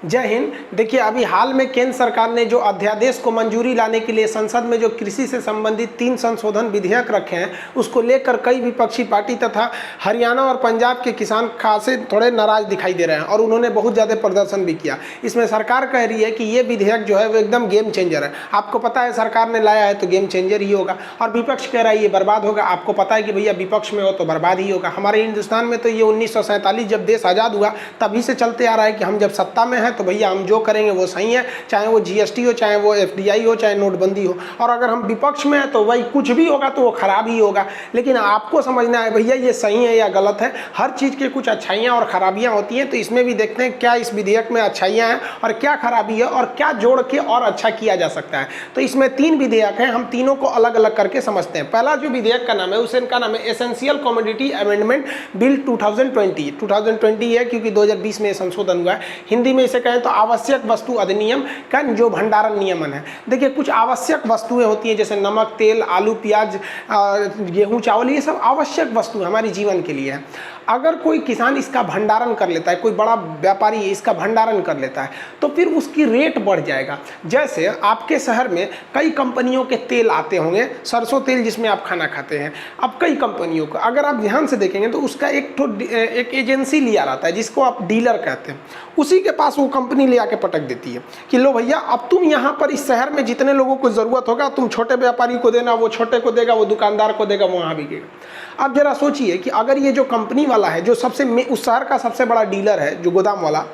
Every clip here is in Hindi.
जय हिंद। देखिए, अभी हाल में केंद्र सरकार ने जो अध्यादेश को मंजूरी लाने के लिए संसद में जो कृषि से संबंधित 3 संशोधन विधेयक रखे हैं, उसको लेकर कई विपक्षी पार्टी तथा हरियाणा और पंजाब के किसान खासे थोड़े नाराज दिखाई दे रहे हैं और उन्होंने बहुत ज़्यादा प्रदर्शन भी किया। इसमें सरकार कह रही है कि ये विधेयक जो है वो एकदम गेम चेंजर है। आपको पता है सरकार ने लाया है तो गेम चेंजर ही होगा, और विपक्ष कह रहा है ये बर्बाद होगा। आपको पता है कि भैया विपक्ष में हो तो बर्बाद ही होगा। हमारे हिंदुस्तान में तो ये 1947 जब देश आज़ाद हुआ तभी से चलते आ रहा है कि हम जब सत्ता में हैं तो भैया हम जो करेंगे वो सही है, चाहे वो जीएसटी हो, चाहे वो एफडीआई हो, चाहे नोटबंदी हो। और अगर हम विपक्ष में हैं तो वही कुछ भी होगा तो वो खराब ही होगा। लेकिन आपको समझना है भैया ये सही है या गलत है। हर चीज़ के कुछ अच्छाइयाँ और खराबियाँ होती हैं, तो इसमें भी देखते हैं क्या इस विधेयक में अच्छाइयाँ हैं और क्या खराबी है और क्या जोड़ के और अच्छा किया जा सकता है। तो इसमें 3 विधेयक हैं, हम तीनों को अलग अलग करके समझते हैं। पहला जो विधेयक का नाम है उसका नाम है एसेंशियल कमोडिटी अमेंडमेंट बिल 2020 है, क्योंकि 2020 में संशोधन हुआ है। हिंदी में इसे कहें तो आवश्यक वस्तु अधिनियम का जो भंडारण नियमन है। देखिए, कुछ आवश्यक वस्तुएं होती हैं जैसे नमक, तेल, आलू, प्याज, गेहूं, चावल, ये सब आवश्यक वस्तु हमारे जीवन के लिए है। अगर कोई किसान इसका भंडारण कर लेता है, कोई बड़ा व्यापारी इसका भंडारण कर लेता है, तो फिर उसकी रेट बढ़ जाएगा। जैसे आपके शहर में कई कंपनियों के तेल आते होंगे, सरसों तेल जिसमें आप खाना खाते हैं। अब कई कंपनियों को अगर आप ध्यान से देखेंगे तो उसका एक एजेंसी लिया रहता है जिसको आप डीलर कहते हैं। उसी के पास वो कंपनी ले आके पटक देती है कि लो भैया, अब तुम यहाँ पर इस शहर में जितने लोगों को ज़रूरत होगा तुम छोटे व्यापारी को देना, वो छोटे को देगा, वो दुकानदार को देगा, वहाँ बिकेगा। अब जरा सोचिए कि अगर ये जो कंपनी वाला है, जो उस शहर का सबसे बड़ा डीलर है, जो गोदाम वाला,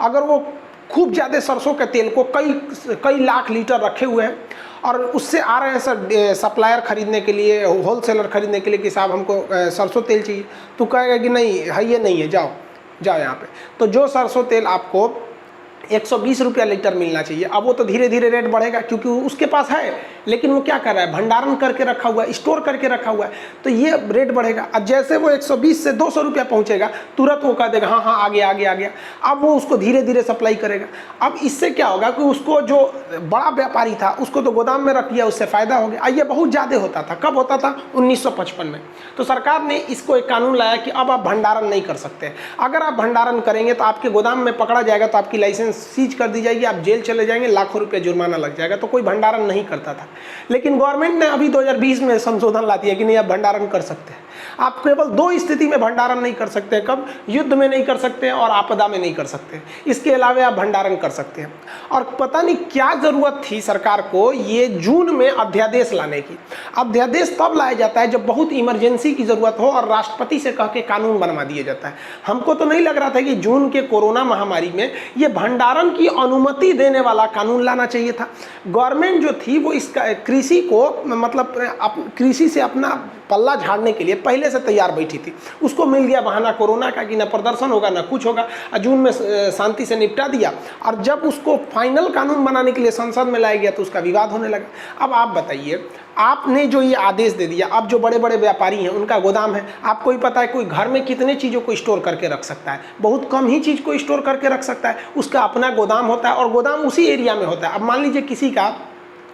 अगर वो खूब ज़्यादा सरसों के तेल को कई लाख लीटर रखे हुए हैं और उससे आ रहे हैं सर सप्लायर खरीदने के लिए, होलसेलर खरीदने के लिए कि साहब हमको सरसों तेल चाहिए, तो कहेगा कि नहीं है, ये नहीं है, जाओ यहाँ पे। तो जो सरसों तेल आपको 120 रुपया लीटर मिलना चाहिए, अब वो तो धीरे धीरे रेट बढ़ेगा क्योंकि उसके पास है, लेकिन वो क्या कर रहा है, भंडारण करके रखा हुआ है, स्टोर करके रखा हुआ है, तो ये रेट बढ़ेगा। अब जैसे वो 120 से 200 रुपया पहुंचेगा, तुरंत वो कह देगा हाँ हाँ आ गया। अब वो उसको धीरे धीरे सप्लाई करेगा। अब इससे क्या होगा कि उसको जो बड़ा व्यापारी था उसको तो गोदाम में रख लिया, उससे फायदा हो गया। ये बहुत ज़्यादा होता था। कब होता था? 1955 में। तो सरकार ने इसको एक कानून लाया कि अब आप भंडारण नहीं कर सकते। अगर आप भंडारण करेंगे तो आपके गोदाम में पकड़ा जाएगा तो आपकी लाइसेंस सीज कर दी जाएगी, आप जेल चले जाएंगे, लाखों रुपए जुर्माना लग जाएगा। तो कोई भंडारण नहीं करता था। लेकिन गवर्नमेंट ने अभी 2020 में संशोधन ला दिया कि नहीं, आप भंडारण कर सकते हैं। आप केवल 2 स्थिति में भंडारण नहीं कर सकते। कब? युद्ध में नहीं कर सकते और आपदा में नहीं कर सकते। इसके अलावा आप भंडारण कर सकते हैं। और पता नहीं क्या जरूरत थी सरकार को ये जून में अध्यादेश लाने की। अध्यादेश तब लाया जाता है जब बहुत इमरजेंसी की जरूरत हो और राष्ट्रपति से कह के कानून बनवा दिया जाता है। हमको तो नहीं लग रहा था कि जून के कोरोना महामारी में ये भंडारण की अनुमति देने वाला कानून लाना चाहिए था। गवर्नमेंट जो थी वो इसका कृषि को मतलब कृषि से अपना पल्ला झाड़ने के लिए पहले से तैयार बैठी थी। उसको मिल गया बहाना कोरोना का कि ना प्रदर्शन होगा ना कुछ होगा। जून में शांति से निपटा दिया और जब उसको फाइनल कानून बनाने के लिए संसद में लाया गया तो उसका विवाद होने लगा। अब आप बताइए, आपने जो ये आदेश दे दिया, अब जो बड़े बड़े व्यापारी हैं उनका गोदाम है, आपको ही पता है कोई घर में कितने चीज़ों को स्टोर करके रख सकता है, बहुत कम ही चीज़ को स्टोर करके रख सकता है। उसका अपना गोदाम होता है और गोदाम उसी एरिया में होता है। अब मान लीजिए किसी का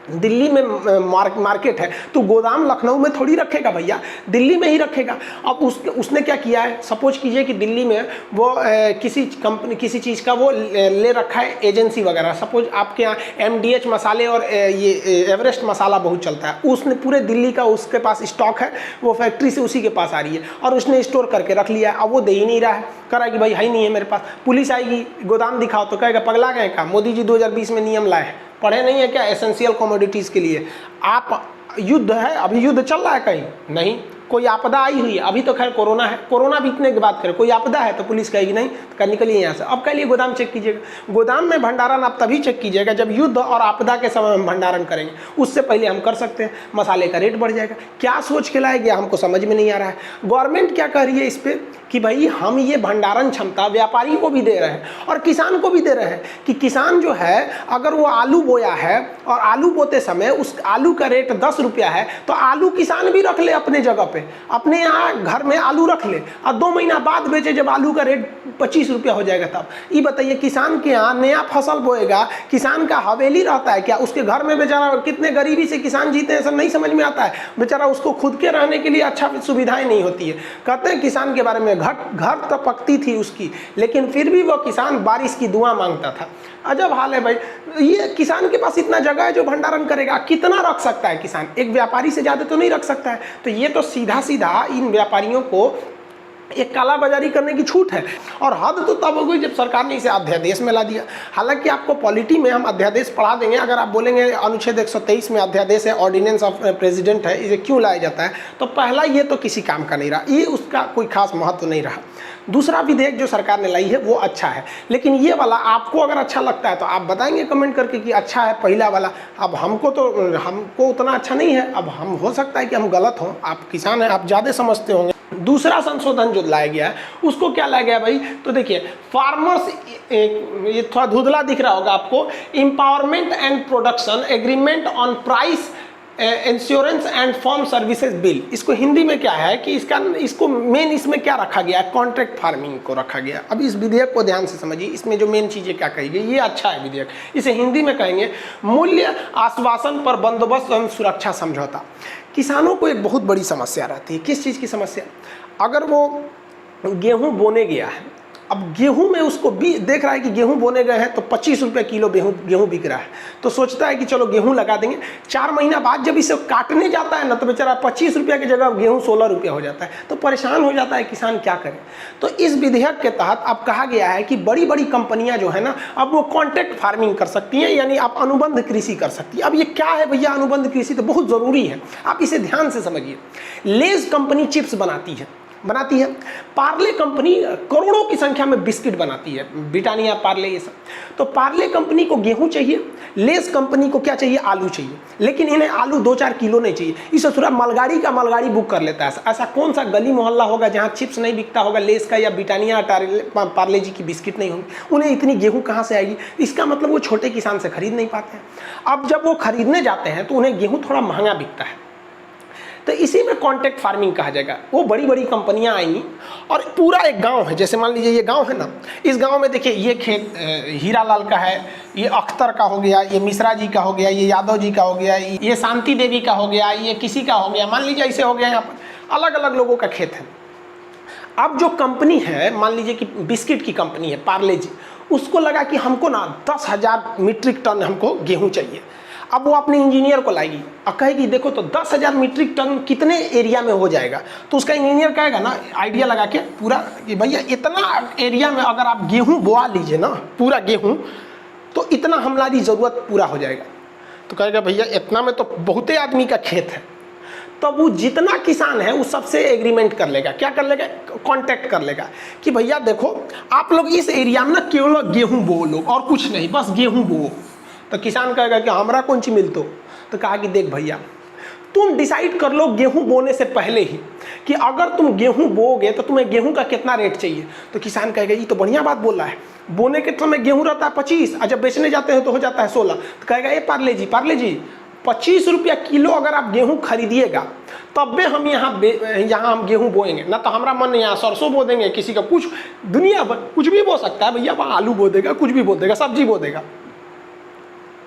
दिल्ली में मार्केट है तो गोदाम लखनऊ में थोड़ी रखेगा भैया, दिल्ली में ही रखेगा। अब उसने क्या किया है, सपोज कीजिए कि दिल्ली में वो किसी कंपनी किसी चीज़ का वो ले रखा है एजेंसी वगैरह। सपोज आपके यहाँ MDH मसाले और ये एवरेस्ट मसाला बहुत चलता है, उसने पूरे दिल्ली का उसके पास स्टॉक है, वो फैक्ट्री से उसी के पास आ रही है और उसने स्टोर करके रख लिया है। अब वो दे ही नहीं रहा है, कह रहा है कि भाई है नहीं है मेरे पास। पुलिस आएगी, गोदाम दिखाओ तो कहेगा पगला गए का, मोदी जी 2020 में नियम लाए हैं, पढ़े नहीं है क्या एसेंशियल कमोडिटीज़ के लिए। आप युद्ध है, अभी युद्ध चल रहा है कहीं नहीं, कोई आपदा आई हुई है, अभी तो खैर कोरोना है, कोरोना बीतने की बात करें, कोई आपदा है तो पुलिस कहेगी नहीं तो निकलिए यहाँ से। अब कह लिए गोदाम चेक कीजिएगा। गोदाम में भंडारण आप तभी चेक कीजिएगा जब युद्ध और आपदा के समय हम भंडारण करेंगे, उससे पहले हम कर सकते हैं। मसाले का रेट बढ़ जाएगा। क्या सोच के लाया गया हमको समझ में नहीं आ रहा है। गवर्नमेंट क्या कह रही है इस पर कि भाई हम ये भंडारण क्षमता व्यापारी को भी दे रहे हैं और किसान को भी दे रहे हैं कि किसान जो है अगर वो आलू बोया है और आलू बोते समय उस आलू का रेट 10 रुपया है तो आलू किसान भी रख ले अपने जगह पे, अपने यहाँ घर में आलू रख ले और 2 महीना बाद बेचे जब आलू का रेट 25 रुपया हो जाएगा तब। ये बताइए किसान के यहाँ नया फसल बोएगा, किसान का हवेली रहता है क्या? उसके घर में बेचारा कितने गरीबी से किसान जीते हैं सब नहीं समझ में आता है। बेचारा उसको खुद के रहने के लिए अच्छा सुविधाएं नहीं होती है। कहते हैं किसान के बारे में में घर तो पकती थी उसकी, लेकिन फिर भी वो किसान बारिश की दुआ मांगता था। अजब हाल है भाई, ये किसान के पास इतना जगह है जो भंडारण करेगा, कितना रख सकता है किसान? एक व्यापारी से ज़्यादा तो नहीं रख सकता है। तो ये तो सीधा सीधा इन व्यापारियों को एक काला बाजारी करने की छूट है। और हद तो तब हो गई जब सरकार ने इसे अध्यादेश में ला दिया। हालांकि आपको पॉलिटी में हम अध्यादेश पढ़ा देंगे, अगर आप बोलेंगे अनुच्छेद 123 में अध्यादेश है, ऑर्डिनेंस ऑफ प्रेसिडेंट है, इसे क्यों लाया जाता है, तो पहला ये तो किसी काम का नहीं रहा, ये उसका कोई खास महत्व नहीं रहा। दूसरा विधेयक जो सरकार ने लाई है वो अच्छा है, लेकिन ये वाला आपको अगर अच्छा लगता है तो आप बताएंगे कमेंट करके कि अच्छा है पहला वाला। अब हमको उतना अच्छा नहीं है, अब हम हो सकता है कि हम गलत हों, आप किसान हैं, आप ज़्यादा समझते होंगे। दूसरा संशोधन जो लाया गया है उसको क्या लाया गया भाई, तो देखिए फार्मर्स, ये थोड़ा धुंधला दिख रहा होगा आपको, empowerment and production agreement on price insurance and farm services bill. इसको हिंदी में क्या है कि इसको मेन इसमें क्या रखा गया है, कॉन्ट्रैक्ट फार्मिंग को रखा गया। अब इस विधेयक को ध्यान से समझिए, इसमें जो मेन चीज़ें क्या कही गई, ये अच्छा है विधेयक। इसे हिंदी में कहेंगे मूल्य आश्वासन पर बंदोबस्त एवं सुरक्षा समझौता। किसानों को एक बहुत बड़ी समस्या रहती है, किस चीज़ की समस्या? अगर वो गेहूँ बोने गया है, अब गेहूं में उसको देख रहा है कि गेहूं बोने गए हैं तो 25 रुपये किलो गेहूं बिक रहा है, तो सोचता है कि चलो गेहूं लगा देंगे। 4 महीना बाद जब इसे काटने जाता है ना, तो बेचारा 25 रुपये की जगह गेहूं 16 रुपये हो जाता है, तो परेशान हो जाता है किसान, क्या करे। तो इस विधेयक के तहत अब कहा गया है कि बड़ी बड़ी कंपनियां जो है ना, अब वो कॉन्ट्रैक्ट फार्मिंग कर सकती हैं, यानी आप अनुबंध कृषि कर सकती है। अब ये क्या है भैया अनुबंध कृषि, तो बहुत ज़रूरी है, आप इसे ध्यान से समझिए। लेज कंपनी चिप्स बनाती है, पार्ले कंपनी करोड़ों की संख्या में बिस्किट बनाती है, ब्रिटानिया, पार्ले, ये सब। तो पार्ले कंपनी को गेहूं चाहिए, लेस कंपनी को क्या चाहिए, आलू चाहिए, लेकिन इन्हें आलू 2-4 किलो नहीं चाहिए। इस थोड़ा मालगाड़ी बुक कर लेता है। ऐसा कौन सा गली मोहल्ला होगा जहां चिप्स नहीं बिकता होगा, लेस का या ब्रिटानिया पार्ले जी की बिस्किट नहीं होंगे? उन्हें इतनी गेहूँ कहाँ से आएगी? इसका मतलब वो छोटे किसान से खरीद नहीं पाते हैं। अब जब वो खरीदने जाते हैं तो उन्हें गेहूँ थोड़ा महंगा बिकता है, तो इसी में कॉन्ट्रैक्ट फार्मिंग कहा जाएगा। वो बड़ी बड़ी कंपनियां आएंगी और पूरा एक गांव है, जैसे मान लीजिए ये गांव है ना, इस गांव में देखिए ये खेत हीरालाल का है, ये अख्तर का हो गया, ये मिश्रा जी का हो गया, ये यादव जी का हो गया, ये शांति देवी का हो गया, ये किसी का हो गया, मान लीजिए ऐसे हो गया। यहाँ पर अलग अलग लोगों का खेत है। अब जो कंपनी है, मान लीजिए कि बिस्किट की कंपनी है पार्ले जी, उसको लगा कि हमको ना 10,000 मीट्रिक टन हमको गेहूँ चाहिए। अब वो अपने इंजीनियर को लाएगी और कहेगी देखो तो 10,000 मीट्रिक टन कितने एरिया में हो जाएगा, तो उसका इंजीनियर कहेगा ना आइडिया लगा के पूरा कि भैया इतना एरिया में अगर आप गेहूं बोआ लीजिए ना, पूरा गेहूं, तो इतना हमारी ज़रूरत पूरा हो जाएगा। तो कहेगा भैया इतना में तो बहुते आदमी का खेत है, तो वो जितना किसान है उस सबसे एग्रीमेंट कर लेगा, क्या कर लेगा, कॉन्टैक्ट कर लेगा कि भैया देखो आप लोग इस एरिया में ना केवल गेहूँ बो लो और कुछ नहीं, बस गेहूँ बो। तो किसान कहेगा कि हमरा कौन सी मिलतो, तो कहा कि देख भैया तुम डिसाइड कर लो गेहूं बोने से पहले ही कि अगर तुम गेहूं बोओगे तो तुम्हें गेहूं का कितना रेट चाहिए। तो किसान कहेगा ये तो बढ़िया बात बोल रहा है, बोने के समय गेहूं रहता है 25 और जब बेचने जाते हैं तो हो जाता है 16। तो कहेगा ये पार्ले जी 25 रुपया किलो अगर आप गेहूं खरीदिएगा तब भी हम यहाँ हम गेहूं बोएंगे, ना तो हमारा मन यहाँ सरसों बो देंगे, किसी का कुछ दुनिया कुछ भी बो सकता है भैया, वहाँ आलू बो देगा, कुछ भी बो देगा, सब्जी बो देगा।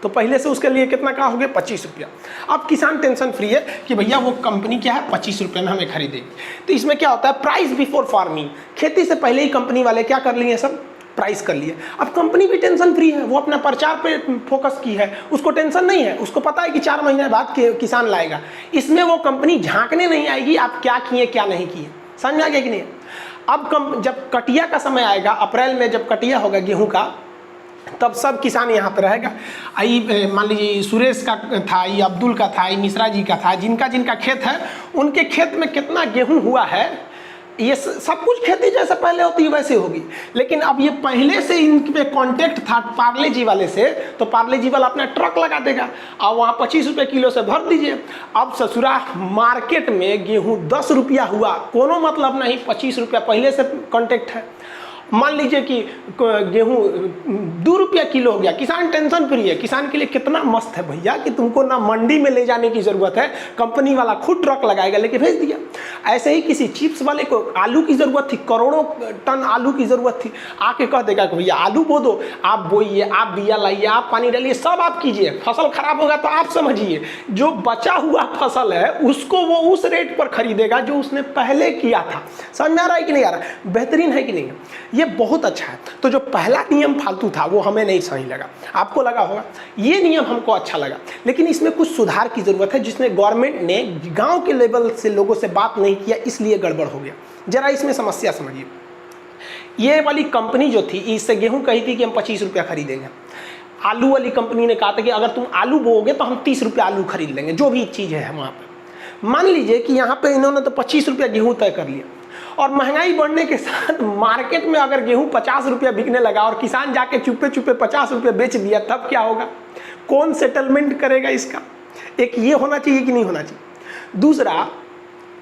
तो पहले से उसके लिए कितना का हो गया, 25 रुपया। अब किसान टेंशन फ्री है कि भैया वो कंपनी क्या है 25 रुपये में हमें खरीदेगी। तो इसमें क्या होता है, प्राइस बिफोर फार्मिंग, खेती से पहले ही कंपनी वाले क्या कर लिए, सब प्राइस कर लिए। अब कंपनी भी टेंशन फ्री है, वो अपना प्रचार पे फोकस की है, उसको टेंशन नहीं है, उसको पता है कि 4 महीने बाद किसान लाएगा। इसमें वो कंपनी झांकने नहीं आएगी आप क्या किए क्या नहीं किए, समझ में आ गया कि नहीं। अब जब कटिया का समय आएगा, अप्रैल में जब कटिया होगा गेहूँ का, तब सब किसान यहाँ पर रहेगा। मान लीजिए सुरेश का था, ये अब्दुल का था, ये मिश्रा जी का था, जिनका खेत है उनके खेत में कितना गेहूं हुआ है, ये सब कुछ खेती जैसे पहले होती है वैसे होगी। लेकिन अब ये पहले से इन पे कॉन्टेक्ट था पार्ले जी वाले से, तो पार्ले जी वाला अपना ट्रक लगा देगा और वहाँ 25 रुपये किलो से भर दीजिए। अब ससुरा मार्केट में गेहूँ 10 रुपया हुआ, कोनो मतलब नहीं, 25 रुपया पहले से कॉन्टेक्ट है। मान लीजिए कि गेहूँ 2 रुपया किलो हो गया, किसान टेंशन फ्री है। किसान के लिए कितना मस्त है भैया कि तुमको ना मंडी में ले जाने की जरूरत है, कंपनी वाला खुद ट्रक लगाएगा, लेके भेज दिया। ऐसे ही किसी चिप्स वाले को आलू की जरूरत थी, करोड़ों टन आलू की जरूरत थी, आके कह देगा कि भैया आलू बो दो, आप बोइए, आप बिया लाइए, आप पानी डालिए, सब आप कीजिए, फसल खराब होगा तो आप समझिए, जो बचा हुआ फसल है उसको वो उस रेट पर खरीदेगा जो उसने पहले किया था। समझ में आ रहा है कि नहीं आ रहा? बेहतरीन है कि नहीं? ये बहुत अच्छा है। तो जो पहला नियम फालतू था वो हमें नहीं सही लगा, आपको लगा होगा। ये नियम हमको अच्छा लगा, लेकिन इसमें कुछ सुधार की जरूरत है, जिसमें गवर्नमेंट ने गांव के लेवल से लोगों से बात नहीं किया, इसलिए गड़बड़ हो गया। जरा इसमें समस्या समझिए। ये वाली कंपनी जो थी, इससे गेहूं कही थी कि हम 25 रुपया खरीदेंगे। आलू वाली कंपनी ने कहा था कि अगर तुम आलू बोओगे तो हम 30 रुपया आलू खरीद लेंगे, जो भी चीज़ है वहाँ पे। मान लीजिए कि यहाँ पे इन्होंने तो 25 रुपया गेहूँ तय कर लिया, और महंगाई बढ़ने के साथ मार्केट में अगर गेहूँ 50 रुपया बिकने लगा और किसान जाके चुपे चुपे 50 रुपये बेच दिया, तब क्या होगा? कौन सेटलमेंट करेगा इसका? एक ये होना चाहिए कि नहीं होना चाहिए। दूसरा,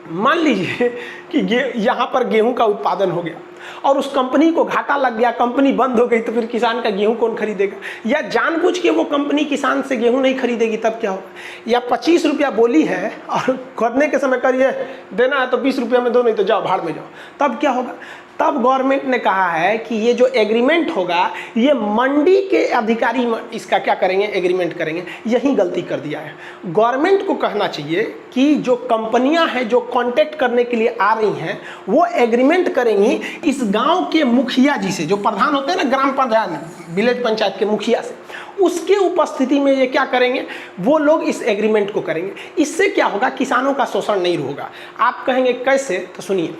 मान लीजिए कि यहाँ पर गेहूं का उत्पादन हो गया और उस कंपनी को घाटा लग गया, कंपनी बंद हो गई, तो फिर किसान का गेहूं कौन खरीदेगा? या जानबूझ के वो कंपनी किसान से गेहूं नहीं खरीदेगी, तब क्या होगा? या 25 रुपया बोली है और करने के समय करिए देना है तो 20 रुपया में दो, नहीं तो जाओ भाड़ में जाओ, तब क्या होगा? तब गवर्नमेंट ने कहा है कि ये जो एग्रीमेंट होगा, ये मंडी के अधिकारी इसका क्या करेंगे? एग्रीमेंट करेंगे। यही गलती कर दिया है। गवर्नमेंट को कहना चाहिए कि जो कंपनियां हैं जो कांटेक्ट करने के लिए आ रही हैं, वो एग्रीमेंट करेंगी इस गांव के मुखिया जी से, जो प्रधान होते हैं ना, ग्राम प्रधान, विलेज पंचायत के मुखिया से, उसके उपस्थिति में ये क्या करेंगे? वो लोग इस एग्रीमेंट को करेंगे। इससे क्या होगा? किसानों का शोषण नहीं होगा। आप कहेंगे कैसे? तो सुनिए,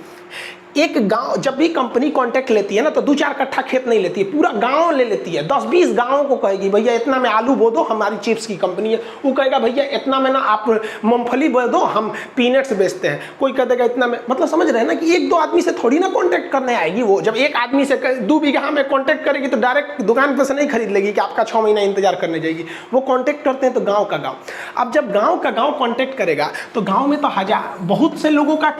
एक गांव जब भी कंपनी कांटेक्ट लेती है ना, तो 2-4 कट्ठा खेत नहीं लेती है, पूरा गांव ले लेती है। 10-20 गांवों को कहेगी भैया इतना में आलू बो दो, हमारी चिप्स की कंपनी है। वो कहेगा भैया इतना में ना आप मूंगफली बो दो, हम पीनट्स बेचते हैं। कोई कह देगा इतना में। मतलब समझ रहे हैं ना कि 1-2 आदमी से थोड़ी ना कांटेक्ट करने आएगी वो। जब एक आदमी से 2 बीघा में कांटेक्ट करेगी तो डायरेक्ट दुकान पर से नहीं खरीद लेगी कि आपका 6 महीना इंतजार करने जाएगी। वो कांटेक्ट करते हैं तो गाँव का गाँव। अब जब गाँव का गाँव कांटेक्ट करेगा तो गाँव में तो बहुत से लोगों का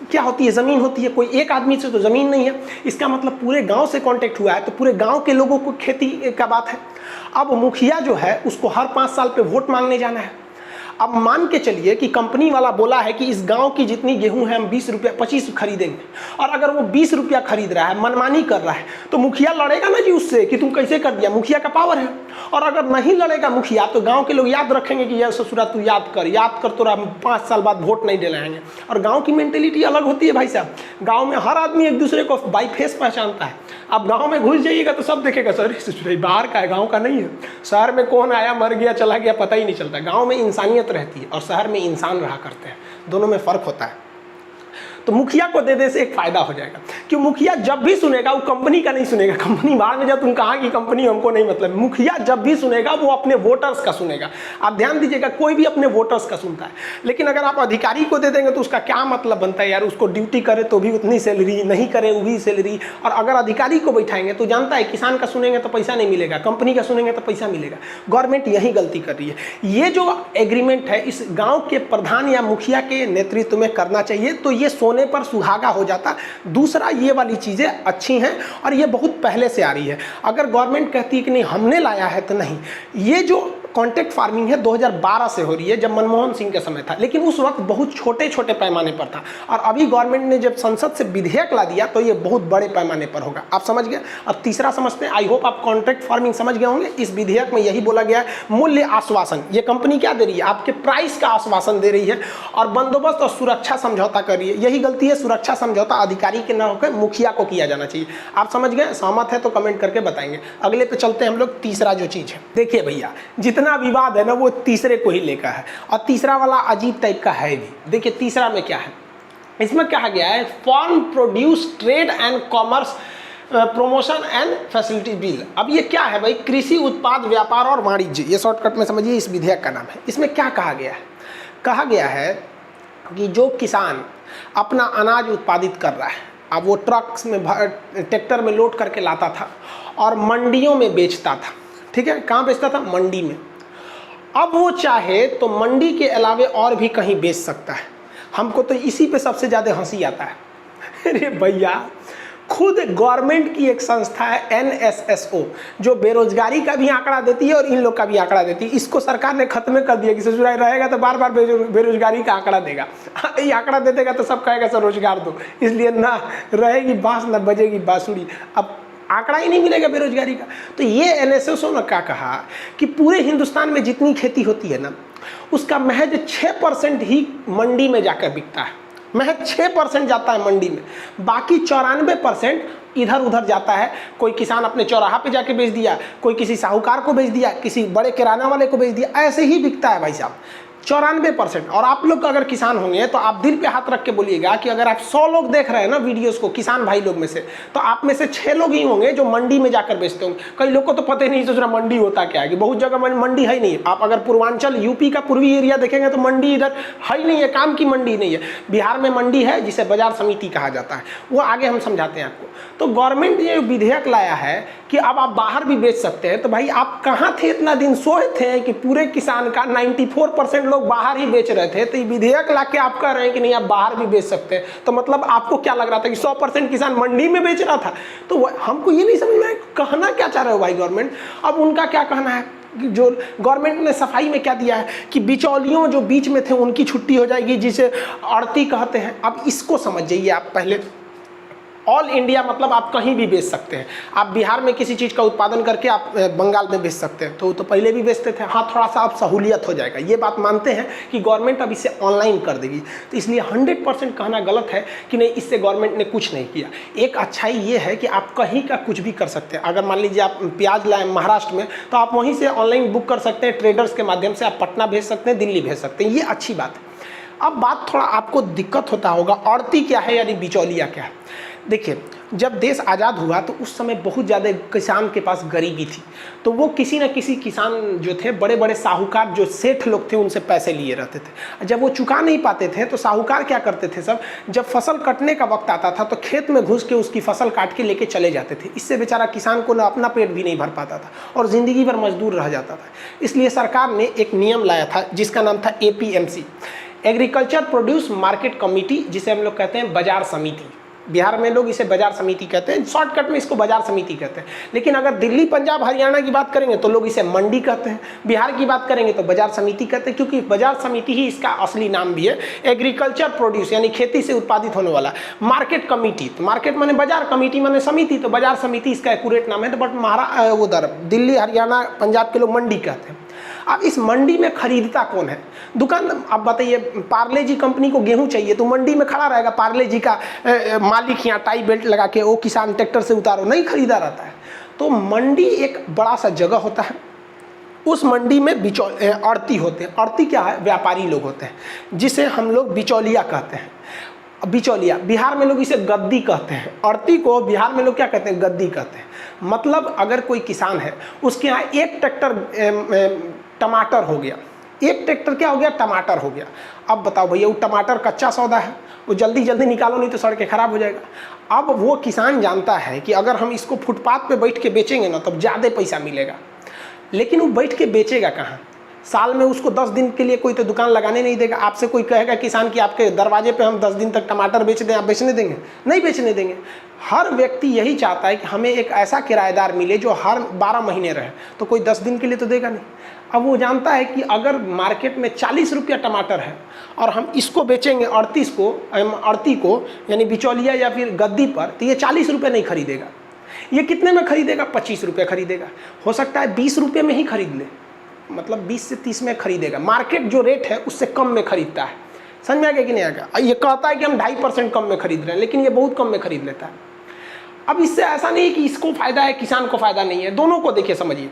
क्या होती है? ज़मीन होती है। कोई एक आदमी से तो ज़मीन नहीं है, इसका मतलब पूरे गांव से कांटेक्ट हुआ है, तो पूरे गांव के लोगों को खेती का बात है। अब मुखिया जो है उसको हर 5 साल पे वोट मांगने जाना है। अब मान के चलिए कि कंपनी वाला बोला है कि इस गांव की जितनी गेहूं है हम 20 रुपया 25 खरीदेंगे, और अगर वो 20 रुपया खरीद रहा है, मनमानी कर रहा है, तो मुखिया लड़ेगा ना जी उससे कि तुम कैसे कर दिया। मुखिया का पावर है। और अगर नहीं लड़ेगा मुखिया तो गांव के लोग याद रखेंगे कि यार ससुरा तू याद कर तो 5 साल बाद वोट नहीं दिलाएंगे। और गाँव की मेंटेलिटी अलग होती है भाई साहब। गाँव में हर आदमी एक दूसरे को बाई फेस पहचानता है। अब गाँव में घुस जाइएगा तो सब देखेगा सर ससुरा बाहर का है, गाँव का नहीं है। शहर में कौन आया मर गया चला गया पता ही नहीं चलता। गाँव में इंसानियत रहती है और शहर में इंसान रहा करते हैं, दोनों में फर्क होता है। तो मुखिया को दे दे से एक फायदा हो जाएगा कि मुखिया जब भी सुनेगा वो कंपनी का नहीं सुनेगा। कंपनी बाहर में जब तुम कहा कि कंपनी हमको नहीं मतलब, मुखिया जब भी सुनेगा वो अपने वोटर्स का सुनेगा। आप ध्यान दीजिएगा, कोई भी अपने वोटर्स का सुनता है। लेकिन अगर आप अधिकारी को दे देंगे तो उसका क्या मतलब बनता है यार? उसको ड्यूटी करे तो भी उतनी सैलरी, नहीं करे वो भी सैलरी। और अगर अधिकारी को बैठाएंगे तो जानता है किसान का सुनेंगे तो पैसा नहीं मिलेगा, कंपनी का सुनेंगे तो पैसा मिलेगा। गवर्नमेंट यही गलती कर रही है। ये जो एग्रीमेंट है इस गाँव के प्रधान या मुखिया के नेतृत्व में करना चाहिए, तो ये सोने पर सुहागा हो जाता। दूसरा, ये वाली चीज़ें अच्छी हैं और ये बहुत पहले से आ रही है। अगर गवर्नमेंट कहती है कि नहीं हमने लाया है तो नहीं। ये जो कॉन्ट्रैक्ट फार्मिंग है 2012 से हो रही है, जब मनमोहन सिंह के समय था, लेकिन उस वक्त बहुत छोटे छोटे पैमाने पर था। और अभी गवर्नमेंट ने जब संसद से विधेयक ला दिया तो ये बहुत बड़े पैमाने पर होगा। आप समझ गए? अब तीसरा समझते हैं। आई होप आप कॉन्ट्रैक्ट फार्मिंग समझ गए होंगे। इस विधेयक में यही बोला गया है, मूल्य आश्वासन। ये कंपनी क्या दे रही है? आपके प्राइस का आश्वासन दे रही है और बंदोबस्त और सुरक्षा समझौता कर रही है। यही गलती है, सुरक्षा समझौता अधिकारी के न होकर मुखिया को किया जाना चाहिए। आप समझ गए? सहमत है तो कमेंट करके बताएंगे। अगले पे चलते हैं हम लोग। तीसरा जो चीज़ है, देखिए भैया, जितना विवाद है ना वो तीसरे को ही लेकर है, और तीसरा वाला अजीब टाइप का है भी। देखिए तीसरा में क्या है, इसमें कहा गया है farm produce trade and commerce promotion and facility bill. अब ये क्या है भाई? कृषि उत्पाद व्यापार और वाणिज्य, ये शॉर्टकट में समझिए इस विधेयक का नाम है। इसमें क्या कहा गया है? कहा गया है कि जो किसान अपना अनाज उत्पादित कर रहा है, अब वो ट्रक्स में ट्रैक्टर में लोड करके लाता था और मंडियों में बेचता था। ठीक है, कहाँ बेचता था? मंडी में। अब वो चाहे तो मंडी के अलावे और भी कहीं बेच सकता है। हमको तो इसी पे सबसे ज़्यादा हंसी आता है। अरे भैया, खुद गवर्नमेंट की एक संस्था है NSSO, जो बेरोजगारी का भी आंकड़ा देती है और इन लोग का भी आंकड़ा देती है। इसको सरकार ने खत्म कर दिया कि ससुराल रहेगा तो बार बार बेरोजगारी का आंकड़ा देगा। ये आंकड़ा दे देगा तो सब कहेगा सर रोजगार दो, इसलिए ना रहेगी बांस ना बजेगी बांसुरी। अब आंकड़ा ही नहीं मिलेगा बेरोजगारी का। तो ये NSSO ने क्या कहा कि पूरे हिंदुस्तान में जितनी खेती होती है ना, उसका महज 6% ही मंडी में जाकर बिकता है। महज 6% जाता है मंडी में, बाकी 94% इधर उधर जाता है। कोई किसान अपने चौराहा पे जाके बेच दिया, कोई किसी साहूकार को बेच दिया, किसी बड़े किराना वाले को बेच दिया, ऐसे ही बिकता है भाई साहब 94%। और आप लोग अगर किसान होंगे तो आप दिल पे हाथ रख के बोलिएगा कि अगर आप 100 लोग देख रहे हैं ना वीडियोस को किसान भाई लोग में से, तो आप में से 6 लोग ही होंगे जो मंडी में जाकर बेचते होंगे। कई लोग को तो पता ही नहीं सोच रहा मंडी होता क्या है, कि बहुत जगह मंडी है ही नहीं। आप अगर पूर्वांचल यूपी का पूर्वी एरिया देखेंगे तो मंडी इधर है ही नहीं है, काम की मंडी नहीं है। बिहार में मंडी है जिसे बाजार समिति कहा जाता है, वो आगे हम समझाते हैं आपको। तो गवर्नमेंट ने विधेयक लाया है कि अब आप बाहर भी बेच सकते हैं। तो भाई आप कहाँ थे इतना दिन, सोए थे कि पूरे किसान का 94% लोग बाहर ही बेच रहे थे। तो ये विधेयक लाके आप कह रहे हैं कि नहीं आप बाहर भी बेच सकते हैं, तो मतलब आपको क्या लग रहा था कि 100% किसान मंडी में बेच रहा था? तो हमको ये नहीं समझ में आया कहना क्या चाह रहे हो भाई गवर्नमेंट। अब उनका क्या कहना है, जो गवर्नमेंट ने सफाई में क्या दिया है कि बिचौलियों जो बीच में थे उनकी छुट्टी हो जाएगी, जिसे आड़ती कहते हैं। अब इसको समझ जाइए आप पहले। ऑल इंडिया मतलब आप कहीं भी बेच सकते हैं। आप बिहार में किसी चीज़ का उत्पादन करके आप बंगाल में बेच सकते हैं, तो पहले भी बेचते थे। हाँ, थोड़ा सा अब सहूलियत हो जाएगा, ये बात मानते हैं कि गवर्नमेंट अब इसे ऑनलाइन कर देगी। तो इसलिए 100% कहना गलत है कि नहीं इससे गवर्नमेंट ने कुछ नहीं किया। एक अच्छाई ये है कि आप कहीं का कुछ भी कर सकते हैं। अगर मान लीजिए आप प्याज लाए महाराष्ट्र में, तो आप वहीं से ऑनलाइन बुक कर सकते हैं, ट्रेडर्स के माध्यम से आप पटना भेज सकते हैं, दिल्ली भेज सकते हैं। ये अच्छी बात है। अब बात थोड़ा आपको दिक्कत होता होगा, आड़ती क्या है यानी बिचौलिया क्या है। देखिए, जब देश आज़ाद हुआ तो उस समय बहुत ज़्यादा किसान के पास गरीबी थी, तो वो किसी न किसी किसान जो थे, बड़े बड़े साहूकार जो सेठ लोग थे, उनसे पैसे लिए रहते थे। जब वो चुका नहीं पाते थे तो साहूकार क्या करते थे, सब जब फसल कटने का वक्त आता था तो खेत में घुस के उसकी फसल काट के लेके चले जाते थे। इससे बेचारा किसान को ना अपना पेट भी नहीं भर पाता था और ज़िंदगी भर मजदूर रह जाता था। इसलिए सरकार ने एक नियम लाया था जिसका नाम था APMC, agriculture produce market committee, जिसे हम लोग कहते हैं बाजार समिति। बिहार में लोग इसे बाजार समिति कहते हैं, शॉर्टकट में इसको बाजार समिति कहते हैं। लेकिन अगर दिल्ली, पंजाब, हरियाणा की बात करेंगे तो लोग इसे मंडी कहते हैं, बिहार की बात करेंगे तो बाजार समिति कहते हैं, क्योंकि बाजार समिति ही इसका असली नाम भी है। एग्रीकल्चर प्रोड्यूस यानी खेती से उत्पादित होने वाला, मार्केट कमेटी, तो मार्केट माने बाजार, कमेटी माने समिति, तो बाजार समिति इसका एक्यूरेट नाम है। तो बट उधर दिल्ली, हरियाणा, पंजाब के लोग मंडी कहते हैं। अब इस मंडी में खरीदता कौन है? दुकान। अब बताइए, पार्ले जी कंपनी को गेहूं चाहिए तो मंडी में खड़ा रहेगा पार्ले जी का मालिक, यहाँ टाई बेल्ट लगा के, वो किसान ट्रैक्टर से उतारो, नहीं खरीदा रहता है। तो मंडी एक बड़ा सा जगह होता है, उस मंडी में आड़ती होते हैं। आड़ती क्या है? व्यापारी लोग होते हैं, जिसे हम लोग बिचौलिया कहते हैं। बिचौलिया, बिहार में लोग इसे गद्दी कहते हैं। आड़ती को बिहार में लोग क्या कहते हैं? गद्दी कहते हैं। मतलब अगर कोई किसान है, उसके यहाँ एक ट्रैक्टर टमाटर हो गया, एक ट्रैक्टर क्या हो गया? टमाटर हो गया। अब बताओ भैया, वो टमाटर कच्चा सौदा है, वो जल्दी जल्दी निकालो नहीं तो सड़ के खराब हो जाएगा। अब वो किसान जानता है कि अगर हम इसको फुटपाथ पे बैठ के बेचेंगे ना तब ज़्यादा पैसा मिलेगा, लेकिन वो बैठ के बेचेगा कहाँ? साल में उसको 10 दिन के लिए कोई तो दुकान लगाने नहीं देगा। आपसे कोई कहेगा किसान कि आपके दरवाजे पे हम 10 दिन तक टमाटर बेच दें, आप बेचने देंगे? नहीं बेचने देंगे। हर व्यक्ति यही चाहता है कि हमें एक ऐसा किराएदार मिले जो हर 12 महीने रहे, तो कोई 10 दिन के लिए तो देगा नहीं। अब वो जानता है कि अगर मार्केट में 40 रुपया टमाटर है और हम इसको बेचेंगे 38 को यानी बिचौलिया या फिर गद्दी पर, तो ये 40 रुपये नहीं खरीदेगा। ये कितने में खरीदेगा? 25 रुपये खरीदेगा। हो सकता है 20 रुपये में ही खरीद ले, मतलब 20 से 30 में खरीदेगा। मार्केट जो रेट है उससे कम में खरीदता है। समझ में आ गया कि नहीं आ गया? ये कहता है कि हम 2.5% कम में खरीद रहे हैं, लेकिन ये बहुत कम में खरीद लेता है। अब इससे ऐसा नहीं है कि इसको फायदा है, किसान को फायदा नहीं है, दोनों को देखिए, समझिए।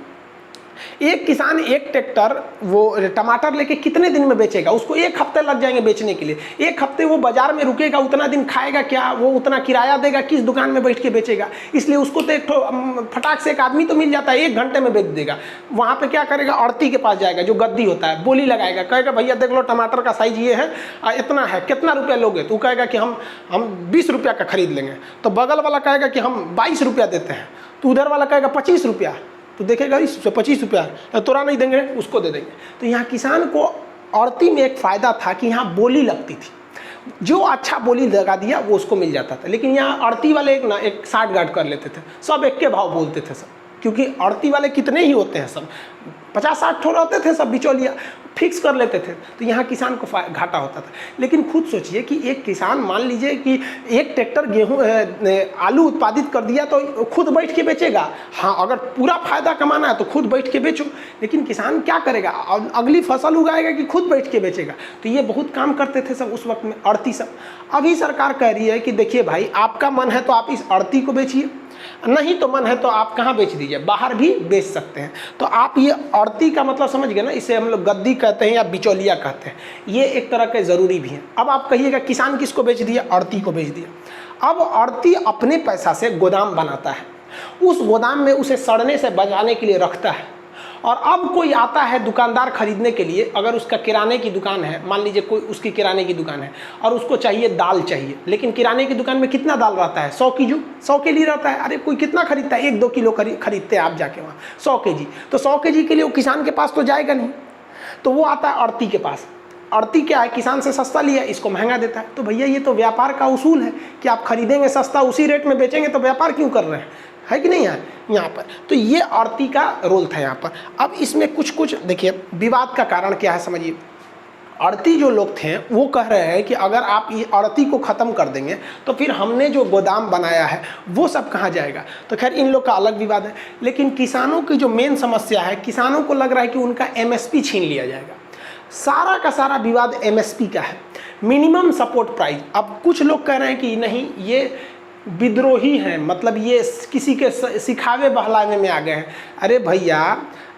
एक किसान एक ट्रैक्टर वो टमाटर लेके कितने दिन में बेचेगा? उसको 1 हफ्ते लग जाएंगे बेचने के लिए। 1 हफ्ते वो बाजार में रुकेगा, उतना दिन खाएगा क्या? वो उतना किराया देगा, किस दुकान में बैठ के बेचेगा? इसलिए उसको तो एक फटाक से एक आदमी तो मिल जाता है, 1 घंटे में बेच देगा। वहाँ पे क्या करेगा? आड़ती के पास जाएगा जो गद्दी होता है, बोली लगाएगा, कहेगा भैया देख लो टमाटर का साइज ये है, इतना है, कितना रुपया लोगे? तो कहेगा कि हम 20 रुपया का खरीद लेंगे। तो बगल वाला कहेगा कि हम 22 रुपया देते हैं, तो उधर वाला कहेगा 25 रुपया। तो देखेगा इस 25 रुपया तोरा नहीं देंगे, उसको दे देंगे। तो यहाँ किसान को आड़ती में एक फ़ायदा था कि यहाँ बोली लगती थी। जो अच्छा बोली लगा दिया वो उसको मिल जाता था। लेकिन यहाँ आड़ती वाले एक साठ गांठ कर लेते थे, सब एक के भाव बोलते थे सब, क्योंकि आड़ती वाले कितने ही होते हैं, सब 50-60 ठो रहते थे, सब बिचौलिया फिक्स कर लेते थे, तो यहाँ किसान को घाटा होता था। लेकिन खुद सोचिए कि एक किसान, मान लीजिए कि एक ट्रैक्टर गेहूँ आलू उत्पादित कर दिया तो खुद बैठ के बेचेगा। हाँ, अगर पूरा फायदा कमाना है तो खुद बैठ के बेचो, लेकिन किसान क्या करेगा, अगली फसल उगाएगा कि खुद बैठ के बेचेगा। तो ये बहुत काम करते थे सब उस वक्त में, आड़ती सब। अभी सरकार कह रही है कि देखिए भाई, आपका मन है तो आप इस आड़ती को बेचिए, नहीं तो मन है तो आप कहाँ बेच दीजिए, बाहर भी बेच सकते हैं। तो आप ये आड़ती का मतलब समझ गए ना, इसे हम लोग गद्दी कहते हैं या बिचौलिया कहते हैं, ये एक तरह के ज़रूरी भी है। अब आप कहिएगा किसान किसको बेच दिया, आड़ती को बेच दिया। अब आड़ती अपने पैसा से गोदाम बनाता है, उस गोदाम में उसे सड़ने से बचाने के लिए रखता है। और अब कोई आता है दुकानदार खरीदने के लिए, अगर उसका किराने की दुकान है, मान लीजिए कोई उसकी किराने की दुकान है और उसको चाहिए दाल चाहिए, लेकिन किराने की दुकान में कितना दाल रहता है, 100 किलो, 100 के लिए रहता है। अरे कोई कितना खरीदता है, 1-2 किलो खरीदते हैं आप जाके वहाँ, 100 केजी, तो 100 केजी के लिए वो किसान के पास तो जाएगा नहीं, तो वो आता है आड़ती के पास। आड़ती क्या है, किसान से सस्ता लिया, इसको महंगा देता है। तो भैया ये तो व्यापार का उसूल है कि आप खरीदेंगे सस्ता, उसी रेट में बेचेंगे, तो व्यापार क्यों कर रहे हैं, है कि नहीं है यहाँ पर। तो ये आड़ती का रोल था यहाँ पर। अब इसमें कुछ देखिए विवाद का कारण क्या है, समझिए। आड़ती जो लोग थे वो कह रहे हैं कि अगर आप ये आड़ती को ख़त्म कर देंगे तो फिर हमने जो गोदाम बनाया है वो सब कहाँ जाएगा। तो खैर इन लोग का अलग विवाद है। लेकिन किसानों की जो मेन समस्या है, किसानों को लग रहा है कि उनका MSP छीन लिया जाएगा। सारा का सारा विवाद MSP का है, मिनिमम सपोर्ट प्राइस। अब कुछ लोग कह रहे हैं कि नहीं, ये विद्रोही हैं, मतलब ये किसी के सिखावे बहलाने में आ गए हैं। अरे भैया,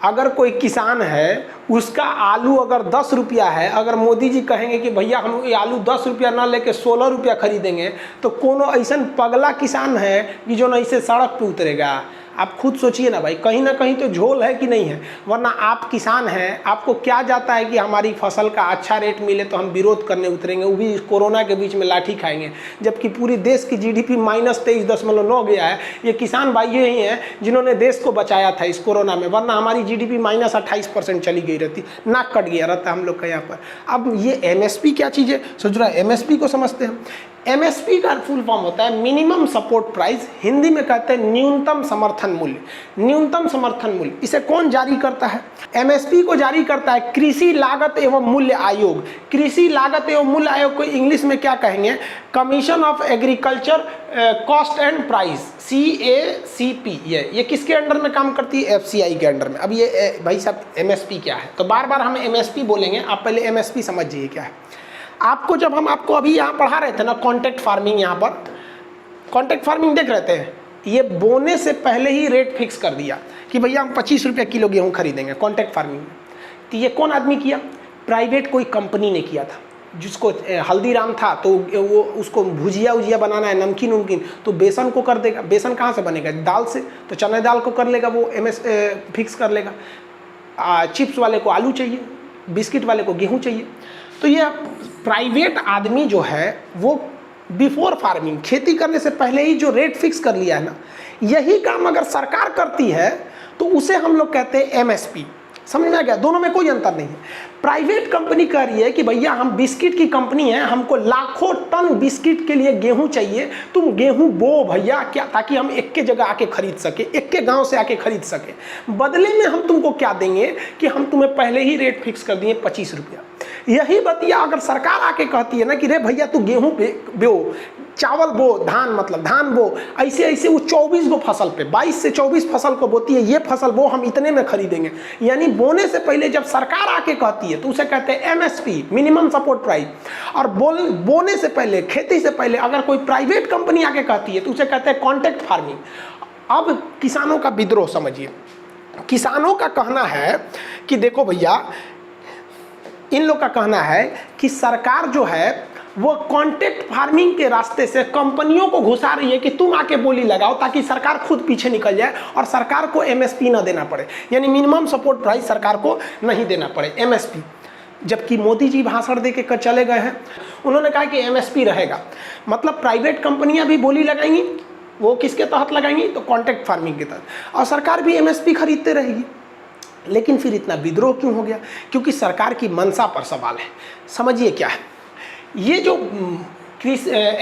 अगर कोई किसान है, उसका आलू अगर 10 रुपया है, अगर मोदी जी कहेंगे कि भैया हम ये आलू 10 रुपया ना लेके 16 रुपया खरीदेंगे, तो कोनो ऐसा पगला किसान है कि जो नहीं से सड़क पे उतरेगा। आप खुद सोचिए ना भाई, कहीं ना कहीं तो झोल है कि नहीं है। वरना आप किसान हैं, आपको क्या जाता है कि हमारी फसल का अच्छा रेट मिले तो हम विरोध करने उतरेंगे, वो भी कोरोना के बीच में लाठी खाएंगे, जबकि पूरी देश की GDP -23.9 गया है। ये किसान भाई ही हैं जिन्होंने देश को बचाया था इस कोरोना में, वरना हमारी GDP -28% चली गई रहती, नाक कट गया रहता हम लोग का यहाँ पर। अब ये MSP क्या चीज़ है, सोच रहा है MSP को समझते हैं। MSP का फुल फॉर्म होता है मिनिमम सपोर्ट प्राइस, हिंदी में कहते हैं न्यूनतम समर्थन मूल्य। न्यूनतम समर्थन मूल्य इसे कौन जारी करता है, MSP को जारी करता है कृषि लागत एवं मूल्य आयोग। कृषि लागत एवं मूल्य आयोग को इंग्लिश में क्या कहेंगे, commission of agriculture cost and price, CACP। ये किसके अंडर में काम करती है, FCI के अंडर में। अब ये भाई साहब MSP क्या है, तो बार बार हम MSP बोलेंगे, आप पहले MSP समझ जाइए क्या है। आपको जब हम आपको अभी यहाँ पढ़ा रहे थे ना कॉन्ट्रैक्ट फार्मिंग, यहाँ पर कॉन्ट्रैक्ट फार्मिंग देख रहे थे, ये बोने से पहले ही रेट फिक्स कर दिया कि भैया हम 25 रुपये किलो गेहूँ खरीदेंगे कॉन्ट्रैक्ट फार्मिंग में। तो ये कौन आदमी किया, प्राइवेट कोई कंपनी ने किया था, जिसको हल्दीराम था तो वो उसको भुजिया बनाना है, नमकीन उमकीन, तो बेसन को कर देगा। बेसन कहाँ से बनेगा, दाल से, तो चने दाल को कर लेगा, वो फिक्स कर लेगा। चिप्स वाले को आलू चाहिए, बिस्किट वाले को गेहूँ चाहिए। तो ये प्राइवेट आदमी जो है वो बिफोर फार्मिंग, खेती करने से पहले ही जो रेट फिक्स कर लिया है ना, यही काम अगर सरकार करती है तो उसे हम लोग कहते हैं MSP। समझ में आ गया, दोनों में कोई अंतर नहीं है। प्राइवेट कंपनी कह रही है कि भैया हम बिस्किट की कंपनी है, हमको लाखों टन बिस्किट के लिए गेहूं चाहिए, तुम गेहूं बो भैया, क्या, ताकि हम एक के जगह आके खरीद सके, एक के गांव से आके खरीद सके। बदले में हम तुमको क्या देंगे कि हम तुम्हें पहले ही रेट फिक्स कर दिए 25 रुपया। यही बतिया अगर सरकार आके कहती है ना कि रे भैया तू गेहूं बो, चावल बो, धान मतलब धान बो, ऐसे ऐसे वो 24 गो फसल पे 22 से 24 फसल को बोती है, ये फसल बो, हम इतने में खरीदेंगे। यानी बोने से पहले जब सरकार आके कहती है तो उसे कहते हैं MSP, मिनिमम सपोर्ट प्राइस। और बोने से पहले, खेती से पहले अगर कोई प्राइवेट कंपनी आके कहती है तो उसे कहते हैं कॉन्ट्रैक्ट फार्मिंग। अब किसानों का विद्रोह समझिए। किसानों का कहना है कि देखो भैया, इन लोग का कहना है कि सरकार जो है वो कॉन्ट्रैक्ट फार्मिंग के रास्ते से कंपनियों को घुसा रही है कि तुम आके बोली लगाओ, ताकि सरकार खुद पीछे निकल जाए और सरकार को MSP ना देना पड़े, यानी मिनिमम सपोर्ट प्राइस सरकार को नहीं देना पड़े, MSP। जबकि मोदी जी भाषण दे के चले गए हैं, उन्होंने कहा कि MSP रहेगा, मतलब प्राइवेट कंपनियां भी बोली लगाएंगी, वो किसके तहत लगाएंगी, तो कॉन्ट्रैक्ट फार्मिंग के तहत, और सरकार भी MSP खरीदते रहेगी। लेकिन फिर इतना विद्रोह क्यों हो गया, क्योंकि सरकार की मंशा पर सवाल है। समझिए क्या है, ये जो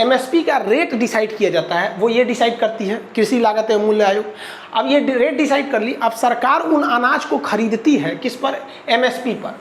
MSP का रेट डिसाइड किया जाता है वो ये डिसाइड करती है कृषि लागत एवं मूल्य आयोग। अब ये रेट डिसाइड कर ली, अब सरकार उन अनाज को खरीदती है किस पर, MSP पर।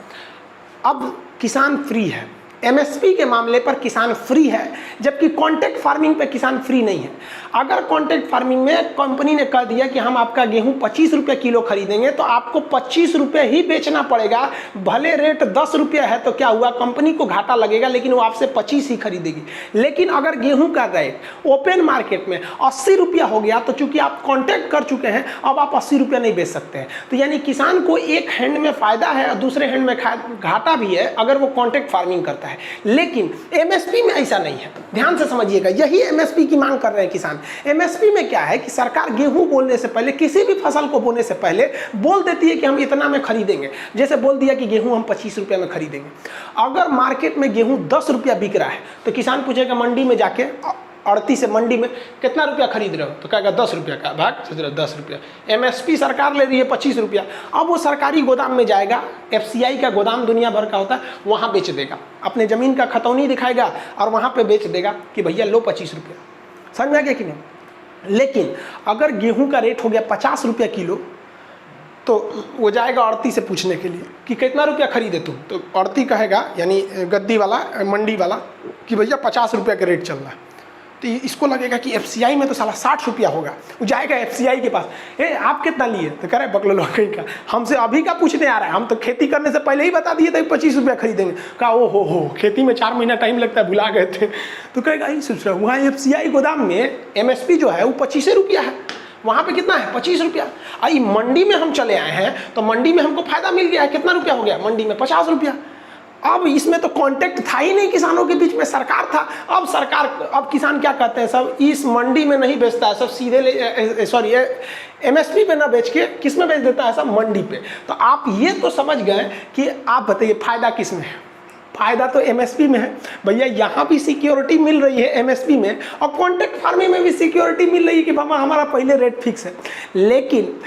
अब किसान फ्री है, MSP के मामले पर किसान फ्री है, जबकि कॉन्ट्रैक्ट फार्मिंग पे किसान फ्री नहीं है। अगर कॉन्ट्रैक्ट फार्मिंग में कंपनी ने कह दिया कि हम आपका गेहूं 25 रुपये किलो खरीदेंगे तो आपको 25 रुपये ही बेचना पड़ेगा, भले रेट 10 रुपये है तो क्या हुआ, कंपनी को घाटा लगेगा लेकिन वो आपसे 25 ही खरीदेगी। लेकिन अगर गेहूं का रेट ओपन मार्केट में 80 रुपया हो गया तो चूंकि आप कॉन्ट्रैक्ट कर चुके हैं अब आप 80 रुपया नहीं बेच सकते हैं। तो यानी किसान को एक हैंड में फायदा है और दूसरे हैंड में घाटा भी है अगर वो कॉन्ट्रैक्ट फार्मिंग करता है। लेकिन MSP में ऐसा नहीं है, ध्यान से समझिएगा, यही MSP की मांग कर रहे हैं किसान। MSP में क्या है कि सरकार गेहूं बोलने से पहले, किसी भी फसल को बोने से पहले बोल देती है कि हम इतना में खरीदेंगे। जैसे बोल दिया कि गेहूं हम 25 रुपये में खरीदेंगे। अगर मार्केट में गेहूं 10 रुपया बिक रहा है तो किसान पूछेगा मंडी में जाके, अड़ती से मंडी में कितना रुपया खरीद रहे हो, तो कहेगा 10 रुपया का, भाग 10 रुपया। MSP सरकार ले रही है 25 रुपया। अब वो सरकारी गोदाम में जाएगा, FCI का गोदाम दुनिया भर का होता है, वहाँ बेच देगा, अपने ज़मीन का खतौनी दिखाएगा और वहाँ पे बेच देगा कि भैया लो 25 रुपया। समझ में आ गया कि नहीं। लेकिन अगर गेहूँ का रेट हो गया 50 रुपया किलो तो वो जाएगा अड़ती से पूछने के लिए कि कितना रुपया खरीदे तुम, तो अड़ती कहेगा यानी गद्दी वाला, मंडी वाला, कि भैया 50 रुपया का रेट चल रहा है। तो इसको लगेगा कि FCI में तो साला 60 रुपया होगा। वो जाएगा FCI के पास, आप कितना लिए, तो कह रहे बकलो कहीं का, हमसे अभी का पूछने आ रहा है, हम तो खेती करने से पहले ही बता दिए थे 25 रुपया खरीदेंगे। कहा ओ हो खेती में 4 महीना टाइम लगता है, भुला गए थे। तो कहेगा ये सोच रहा हूँ, वहाँ FCI गोदाम में MSP जो है वो 25 रुपया है, वहाँ पे कितना है 25 रुपया। आई मंडी में हम चले आए हैं तो मंडी में हमको फायदा मिल गया है, कितना रुपया हो गया मंडी में 50 रुपया। अब इसमें तो कांटेक्ट था ही नहीं किसानों के बीच में, सरकार था। अब किसान क्या कहते हैं, सब इस मंडी में नहीं बेचता है, सब सीधे MSP पे ना बेच के किस में बेच देता है, सब मंडी पे। तो आप ये तो समझ गए कि आप बताइए फायदा किस में है, फायदा तो MSP में है। भैया यहाँ भी सिक्योरिटी मिल रही है MSP में, और कॉन्ट्रैक्ट फार्मिंग में भी सिक्योरिटी मिल रही है कि बाबा हमारा पहले रेट फिक्स है। लेकिन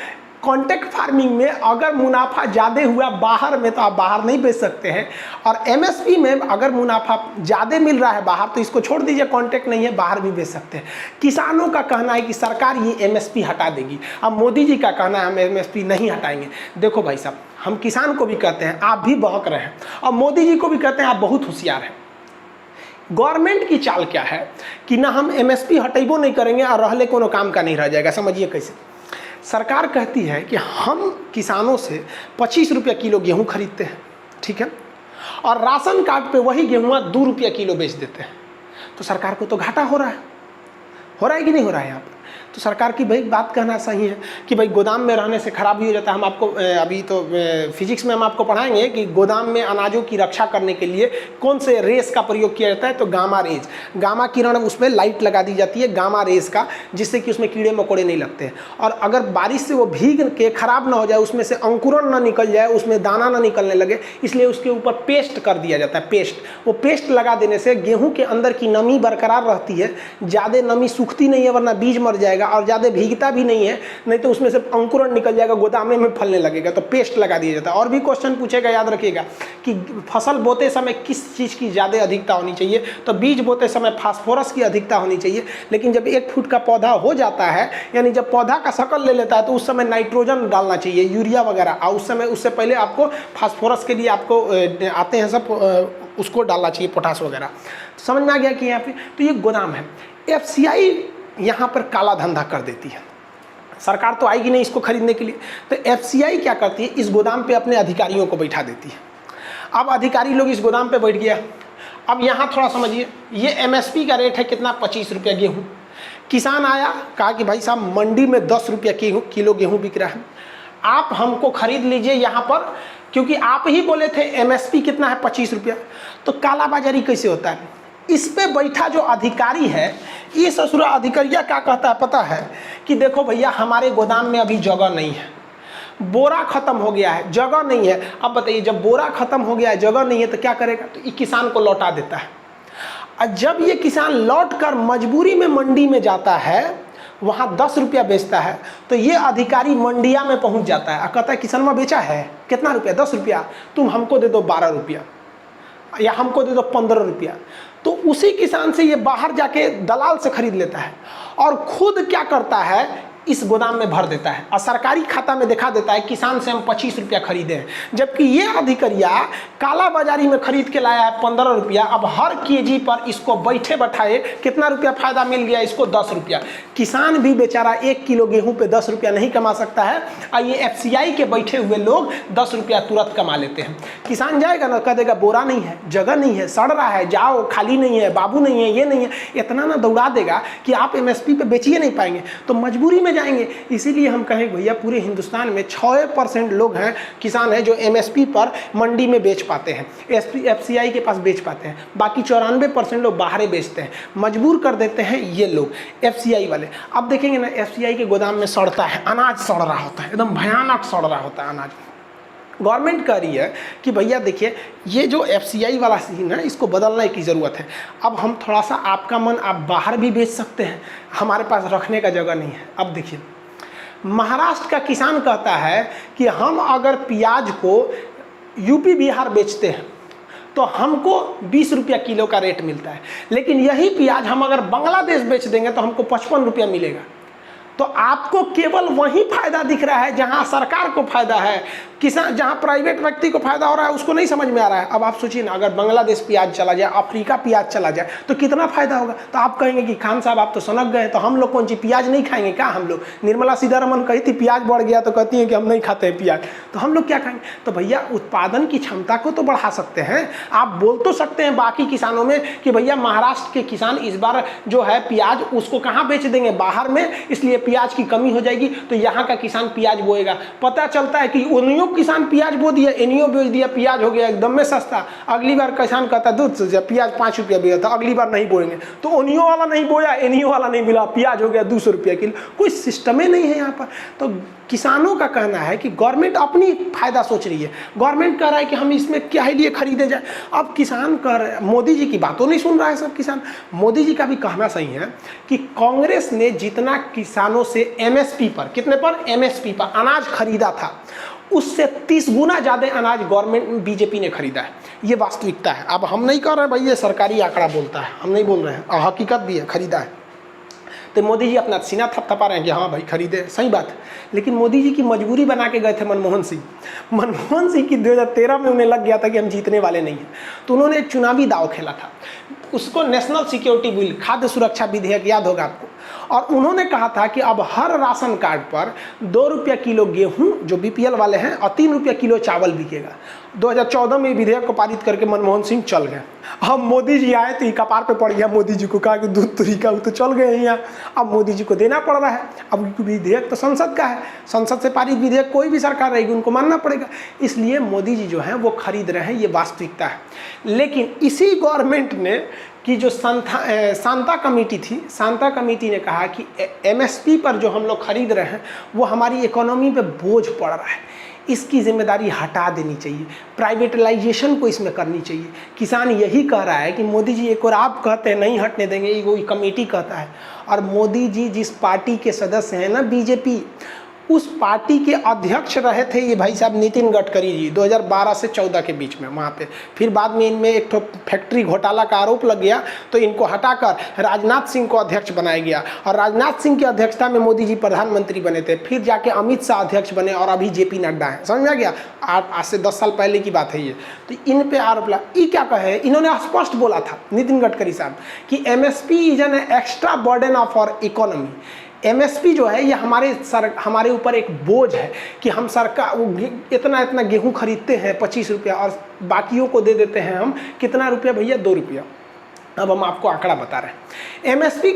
कॉन्ट्रैक्ट फार्मिंग में अगर मुनाफा ज़्यादा हुआ बाहर में तो आप बाहर नहीं बेच सकते हैं, और MSP में अगर मुनाफा ज़्यादा मिल रहा है बाहर तो इसको छोड़ दीजिए, कॉन्ट्रैक्ट नहीं है, बाहर भी बेच सकते हैं। किसानों का कहना है कि सरकार ये MSP हटा देगी। अब मोदी जी का कहना है हम MSP नहीं हटाएंगे। देखो भाई साहब, हम किसान को भी कहते हैं आप भी बहक रहे हैं, और मोदी जी को भी कहते हैं आप बहुत होशियार हैं। गवर्नमेंट की चाल क्या है कि ना हम MSP हटेबो नहीं करेंगे और रहले कोनो काम का नहीं रह जाएगा। समझिए कैसे, सरकार कहती है कि हम किसानों से 25 रुपया किलो गेहूं खरीदते हैं, ठीक है, और राशन कार्ड पे वही गेहूँ 2 रुपया किलो बेच देते हैं। तो सरकार को तो घाटा हो रहा है कि नहीं हो रहा है यहाँ पर। तो सरकार की भाई बात कहना सही है कि भाई गोदाम में रहने से खराब भी हो जाता है। हम आपको अभी तो फिजिक्स में हम आपको पढ़ाएंगे कि गोदाम में अनाजों की रक्षा करने के लिए कौन से रेस का प्रयोग किया जाता है। तो गामा रेज, गामा किरण, उसमें लाइट लगा दी जाती है गामा रेज का, जिससे कि उसमें कीड़े मकोड़े नहीं लगते हैं। और अगर बारिश से वो भीग के खराब ना हो जाए, उसमें से अंकुरन ना निकल जाए, उसमें दाना ना निकलने लगे, इसलिए उसके ऊपर पेस्ट कर दिया जाता है। पेस्ट, वो पेस्ट लगा देने से गेहूँ के अंदर की नमी बरकरार रहती है, ज़्यादा नमी सूखती नहीं है वरना बीज मर जाएगा, और ज़्यादा भीगता भी नहीं है, नहीं तो उसमें से अंकुरन निकल जाएगा, गोदामे में फलने लगेगा। तो पेस्ट लगा दिया जाता है। और भी क्वेश्चन पूछेगा, याद रखिएगा कि फसल बोते समय किस चीज़ की ज़्यादा अधिकता होनी चाहिए। तो बीज बोते समय फास्फोरस की अधिकता होनी चाहिए। लेकिन जब 1 फुट का पौधा हो जाता है, यानी जब पौधा का शकल ले लेता है, तो उस समय नाइट्रोजन डालना चाहिए, यूरिया वगैरह। और उस समय उससे पहले आपको फास्फोरस के लिए आपको आते हैं सब, उसको डालना चाहिए, पोटास वगैरह। समझ में आ गया कि यहाँ पे तो ये गोदाम है। FCI यहाँ पर काला धंधा कर देती है। सरकार तो आएगी नहीं इसको खरीदने के लिए, तो FCI क्या करती है, इस गोदाम पे अपने अधिकारियों को बैठा देती है। अब अधिकारी लोग इस गोदाम पे बैठ गया। अब यहाँ थोड़ा समझिए, ये MSP का रेट है कितना, 25 रुपया गेहूँ। किसान आया, कहा कि भाई साहब मंडी में 10 रुपया किलो गेहूँ बिक रहा है, आप हमको खरीद लीजिए यहाँ पर, क्योंकि आप ही बोले थे MSP कितना है 25 रुपया। तो कालाबाजारी कैसे होता है, इस पे बैठा जो अधिकारी है, ये ससुरा अधिकारिया क्या कहता है पता है कि देखो भैया हमारे गोदाम में अभी जगह नहीं है, बोरा खत्म हो गया है, जगह नहीं है। अब बताइए, जब बोरा खत्म हो गया है, जगह नहीं है, तो क्या करेगा, तो ये किसान को लौटा देता है। और जब ये किसान लौट कर मजबूरी में मंडी में जाता है, वहाँ 10 रुपया बेचता है, तो ये अधिकारी मंडिया में पहुँच जाता है और कहता है किसनवा बेचा है कितना रुपया, 10 रुपया, तुम हमको दे दो 12 रुपया, या हमको दे दो 15 रुपया। तो उसी किसान से ये बाहर जाके दलाल से खरीद लेता है और खुद क्या करता है, इस गोदाम में भर देता है और सरकारी खाता में दिखा देता है किसान से हम 25 रुपया खरीदे हैं, जबकि ये अधिकारिया काला बाजारी में खरीद के लाया है 15 रुपया। अब हर केजी पर इसको बैठे बैठाए कितना रुपया फायदा मिल गया इसको, 10 रुपया। किसान भी बेचारा 1 किलो गेहूं पे 10 रुपया नहीं कमा सकता है और ये FCI के बैठे हुए लोग 10 रुपया तुरंत कमा लेते हैं। किसान जाएगा ना, कह देगा बोरा नहीं है, जगह नहीं है, सड़ रहा है, जाओ, खाली नहीं है, बाबू नहीं है, ये नहीं है, इतना ना दौड़ा देगा कि आप MSP पे बेचिए नहीं पाएंगे, तो मजबूरी में जाएंगे। इसीलिए हम कहें भैया पूरे हिंदुस्तान में 6% लोग हैं, किसान हैं, जो MSP पर मंडी में बेच पाते हैं, FCI के पास बेच पाते हैं, बाकी 94% लोग बाहर बेचते हैं। मजबूर कर देते हैं ये लोग FCI वाले। अब देखेंगे ना, FCI के गोदाम में सड़ता है, अनाज सड़ रहा होता है, एकदम भयानक सड़ रहा होता है अनाज। गवर्नमेंट कह रही है कि भैया देखिए ये जो FCI वाला सीन है इसको बदलने की ज़रूरत है। अब हम थोड़ा सा, आपका मन, आप बाहर भी बेच सकते हैं, हमारे पास रखने का जगह नहीं है। अब देखिए महाराष्ट्र का किसान कहता है कि हम अगर प्याज को UP बिहार बेचते हैं तो हमको 20 रुपया किलो का रेट मिलता है, लेकिन यही प्याज हम अगर बांग्लादेश बेच देंगे तो हमको 55 रुपया मिलेगा। तो आपको केवल वही फायदा दिख रहा है जहां सरकार को फायदा है, किसान, जहां प्राइवेट व्यक्ति को फायदा हो रहा है उसको नहीं समझ में आ रहा है। अब आप सोचिए ना, अगर बांग्लादेश प्याज चला जाए, अफ्रीका प्याज चला जाए तो कितना फायदा होगा। तो आप कहेंगे कि खान साहब आप तो सनक गए, तो हम लोग कौन सी प्याज नहीं खाएंगे क्या? हम लोग, निर्मला सीतारमन कही थी प्याज बढ़ गया तो कहती हैं कि हम नहीं खाते हैं प्याज, तो हम लोग क्या खाएंगे? तो भैया उत्पादन की क्षमता को तो बढ़ा सकते हैं। आप बोल तो सकते हैं बाकी किसानों में कि भैया महाराष्ट्र के किसान इस बार जो है प्याज उसको कहाँ बेच देंगे, बाहर में, इसलिए प्याज की कमी हो जाएगी, तो यहाँ का किसान प्याज बोएगा। पता चलता है कि उन्हीं किसान प्याज बो दिया, इन्हीं बेच दिया, प्याज हो गया एकदम में सस्ता। अगली बार किसान कहता दूध से प्याज 5 रुपया बिका था, अगली बार नहीं बोएंगे, तो उन्हीं वाला नहीं बोया, इन्हीं वाला नहीं मिला, प्याज हो गया 200 रुपया किलो। कोई सिस्टम ही नहीं है यहाँ पर। तो किसानों का कहना है कि गवर्नमेंट अपनी फायदा सोच रही है, गवर्नमेंट कह रहा है कि हम इसमें क्या ही लिए खरीदे जाए। अब किसान मोदी जी की बातों नहीं सुन रहा है सब किसान। मोदी जी का भी कहना सही है कि कांग्रेस ने जितना किसानों से MSP पर, कितने पर, MSP पर अनाज खरीदा था, उससे 30 गुना ज़्यादा अनाज गवर्नमेंट BJP ने खरीदा है। ये वास्तविकता है। अब हम नहीं कह रहे भाई ये सरकारी आंकड़ा बोलता है, हम नहीं बोल रहे हैं, हकीकत भी है, खरीदा है। तो मोदी जी अपना सीना थपथपा रहे हैं कि हाँ भाई खरीदे, सही बात है। लेकिन मोदी जी की मजबूरी बना के गए थे मनमोहन सिंह की 2013 में उन्हें लग गया था कि हम जीतने वाले नहीं हैं, तो उन्होंने एक चुनावी दाव खेला था, उसको नेशनल सिक्योरिटी बिल, खाद्य सुरक्षा विधेयक, याद होगा आपको। और उन्होंने कहा था कि अब हर राशन कार्ड पर 2 रुपया किलो गेहूं जो BPL वाले हैं और 3 रुपया किलो चावल बिकेगा। 2014 में विधेयक को पारित करके मनमोहन सिंह चल गए। अब मोदी जी आए तो कपार पे पड़ गया मोदी जी को, कहा कि दूध तरीका तो चल गए हैं यहाँ, अब मोदी जी को देना पड़ रहा है। अब विधेयक तो संसद का है, संसद से पारित विधेयक कोई भी सरकार रहेगी उनको मानना पड़ेगा, इसलिए मोदी जी जो हैं वो खरीद रहे हैं, ये वास्तविकता है। लेकिन इसी गवर्नमेंट ने कि जो शांता कमेटी थी, शांता कमेटी ने कहा कि MSP पर जो हम लोग खरीद रहे हैं वो हमारी इकोनॉमी पे बोझ पड़ रहा है, इसकी जिम्मेदारी हटा देनी चाहिए, प्राइवेटलाइजेशन को इसमें करनी चाहिए। किसान यही कह रहा है कि मोदी जी, एक और आप कहते हैं नहीं हटने देंगे, वो कमेटी कहता है। और मोदी जी जिस पार्टी के सदस्य हैं ना, BJP, उस पार्टी के अध्यक्ष रहे थे ये भाई साहब नितिन गडकरी जी 2012 से 14 के बीच में वहाँ पे। फिर बाद में इनमें एक तो फैक्ट्री घोटाला का आरोप लग गया तो इनको हटाकर राजनाथ सिंह को अध्यक्ष बनाया गया, और राजनाथ सिंह की अध्यक्षता में मोदी जी प्रधानमंत्री बने थे। फिर जाके अमित शाह अध्यक्ष बने और अभी JP नड्डा है, समझ में आ गया। आज से 10 साल पहले की बात है ये। तो इन पे आरोप लगा, ये क्या कहे, इन्होंने स्पष्ट बोला था नितिन गडकरी साहब कि MSP is an extra burden of our economy. MSP जो है ये हमारे ऊपर एक बोझ है कि हम सरकार इतना गेहूं खरीदते हैं 25 रुपया और बाकियों को दे देते हैं हम कितना रुपया भैया, 2 रुपया। अब हम आपको आंकड़ा बता रहे हैं। MSP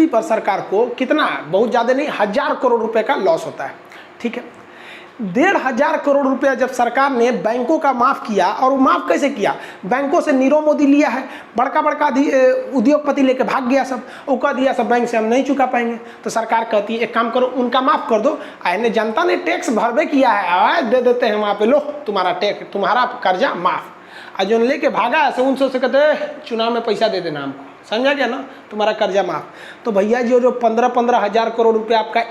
पर सरकार को कितना, बहुत ज़्यादा नहीं, 1000 करोड़ रुपए का लॉस होता है, ठीक है। 1500 करोड़ रुपया जब सरकार ने बैंकों का माफ़ किया, और वो माफ़ कैसे किया, बैंकों से नीरव मोदी लिया है, बड़का उद्योगपति लेके भाग गया सब, वो कह दिया सब बैंक से हम नहीं चुका पाएंगे। तो सरकार कहती है एक काम करो, उनका माफ़ कर दो, आने जनता ने टैक्स भरबे किया है, दे देते हैं वहाँ पे, लो तुम्हारा टैक्स, तुम्हारा कर्जा माफ़। और जो लेके भागा है उनसे कहते चुनाव में पैसा दे देना हमको, समझा गया ना, तुम्हारा कर्जा माफ। तो भैया जो 15-15 हज़ार करोड़ रुपए आपका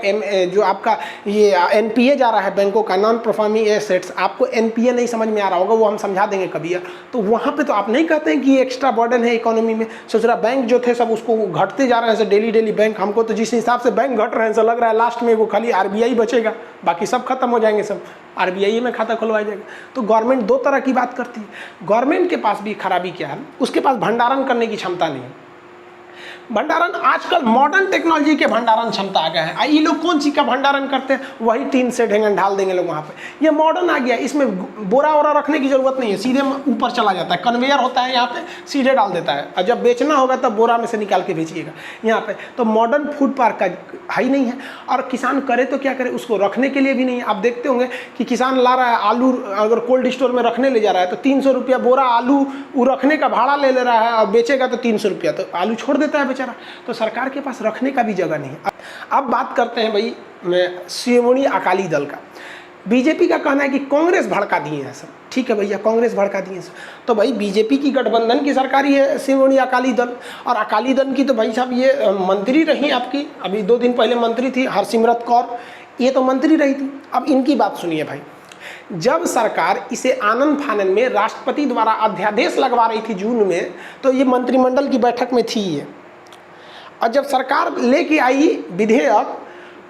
जो आपका ये एनपीए जा रहा है बैंकों का, नॉन परफॉर्मिंग एसेट्स, आपको एनपीए नहीं समझ में आ रहा होगा, वो हम समझा देंगे कभी यार। तो वहाँ पे तो आप नहीं कहते हैं कि ये एक्स्ट्रा बर्डन है इकोनॉमी में। सोच रहा बैंक जो थे सब उसको घटते जा रहे हैं सर, डेली बैंक। हमको तो जिस हिसाब से बैंक घट रहे हैं सर, लग रहा है लास्ट में वो खाली आरबीआई बचेगा, बाकी सब खत्म हो जाएंगे, सब आरबीआई में खाता खुलवाया जाएगा। तो गवर्नमेंट दो तरह की बात करती है। गवर्नमेंट के पास भी खराबी क्या है, उसके पास भंडारण करने की क्षमता नहीं है। भंडारण आजकल मॉडर्न टेक्नोलॉजी के भंडारण क्षमता आ गया है। ये लोग कौन सी का भंडारण करते हैं, वही टीन से ढेंगे ढाल देंगे लोग वहाँ पे। ये मॉडर्न आ गया, इसमें बोरा वोरा रखने की जरूरत नहीं है, सीधे ऊपर चला जाता है, कन्वेयर होता है यहाँ पे, सीधे डाल देता है, और जब बेचना होगा तब बोरा में से निकाल के बेचिएगा यहाँ पे। तो मॉडर्न फूड पार्क का है ही नहीं है, और किसान करे तो क्या करे, उसको रखने के लिए भी नहीं है। आप देखते होंगे कि किसान ला रहा है आलू, अगर कोल्ड स्टोर में रखने ले जा रहा है तो 300 रुपया बोरा आलू वो रखने का भाड़ा ले रहा है, और बेचेगा तो 300 रुपया, तो आलू छोड़ देता है बेचारा। तो सरकार के पास रखने का भी जगह नहीं है। अब बात करते हैं भाई शिरोमणि अकाली दल का। बीजेपी का कहना है कि कांग्रेस भड़का दिए हैं सब। ठीक है भैया, कांग्रेस भड़का दिए हैं। तो भाई बीजेपी की गठबंधन की सरकार ही है शिरोमणि अकाली दल, और अकाली दल की तो भाई साहब ये मंत्री रही आपकी, अभी 2 दिन पहले मंत्री थी हरसिमरत कौर, ये तो मंत्री रही थी। अब इनकी बात सुनिए भाई, जब सरकार इसे आनन फानन में राष्ट्रपति द्वारा अध्यादेश लगवा रही थी जून में, तो ये मंत्रिमंडल की बैठक में थी ये, और जब सरकार लेके आई विधेयक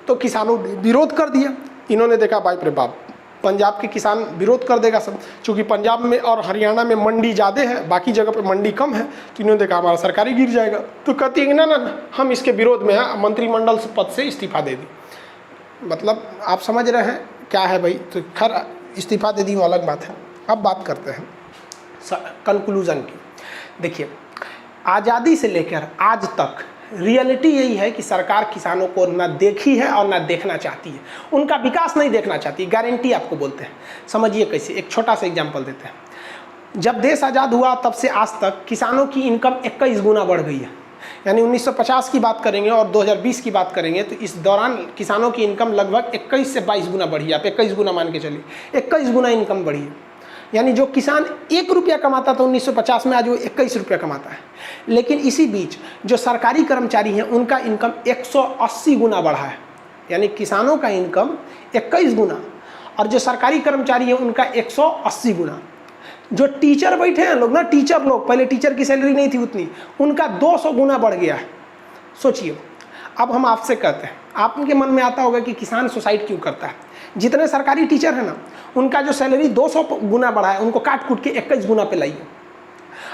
तो किसानों ने विरोध कर दिया। इन्होंने देखा बाप रे बाप, पंजाब के किसान विरोध कर देगा सब, क्योंकि पंजाब में और हरियाणा में मंडी ज़्यादा है, बाकी जगह पे मंडी कम है, तो इन्होंने देखा हमारा सरकारी गिर जाएगा। तो कहती है ना हम इसके विरोध में हैं, मंत्रिमंडल पद से इस्तीफा दे दी। मतलब आप समझ रहे हैं क्या है भाई। तो खैर इस्तीफा दे दी वो अलग बात है। अब बात करते हैं कंक्लूजन की। देखिए, आज़ादी से लेकर आज तक रियलिटी यही है कि सरकार किसानों को ना देखी है और ना देखना चाहती है, उनका विकास नहीं देखना चाहती। गारंटी आपको बोलते हैं, समझिए कैसे। एक छोटा सा एग्जांपल देते हैं। जब देश आज़ाद हुआ तब से आज तक किसानों की इनकम 21 गुना बढ़ गई है। यानी 1950 की बात करेंगे और 2020 की बात करेंगे तो इस दौरान किसानों की इनकम लगभग 21 से 22 गुना बढ़ी है। आप 21 गुना मान के चलिए, 21 गुना इनकम बढ़ी है। यानी जो किसान 1 रुपया कमाता था 1950 में, आज वो 21 रुपया कमाता है। लेकिन इसी बीच जो सरकारी कर्मचारी हैं उनका इनकम 180 गुना बढ़ा है। यानी किसानों का इनकम 21 गुना और जो सरकारी कर्मचारी हैं उनका 180 गुना। जो टीचर बैठे हैं लोग ना, टीचर लोग, पहले टीचर की सैलरी नहीं थी उतनी, उनका 200 गुना बढ़ गया है। सोचिए। अब हम आपसे कहते हैं, आपके मन में आता होगा कि किसान सुसाइड क्यों करता है। जितने सरकारी टीचर हैं ना, उनका जो सैलरी 200 गुना बढ़ा है, उनको काट कूट के 21 गुना पे लाइए।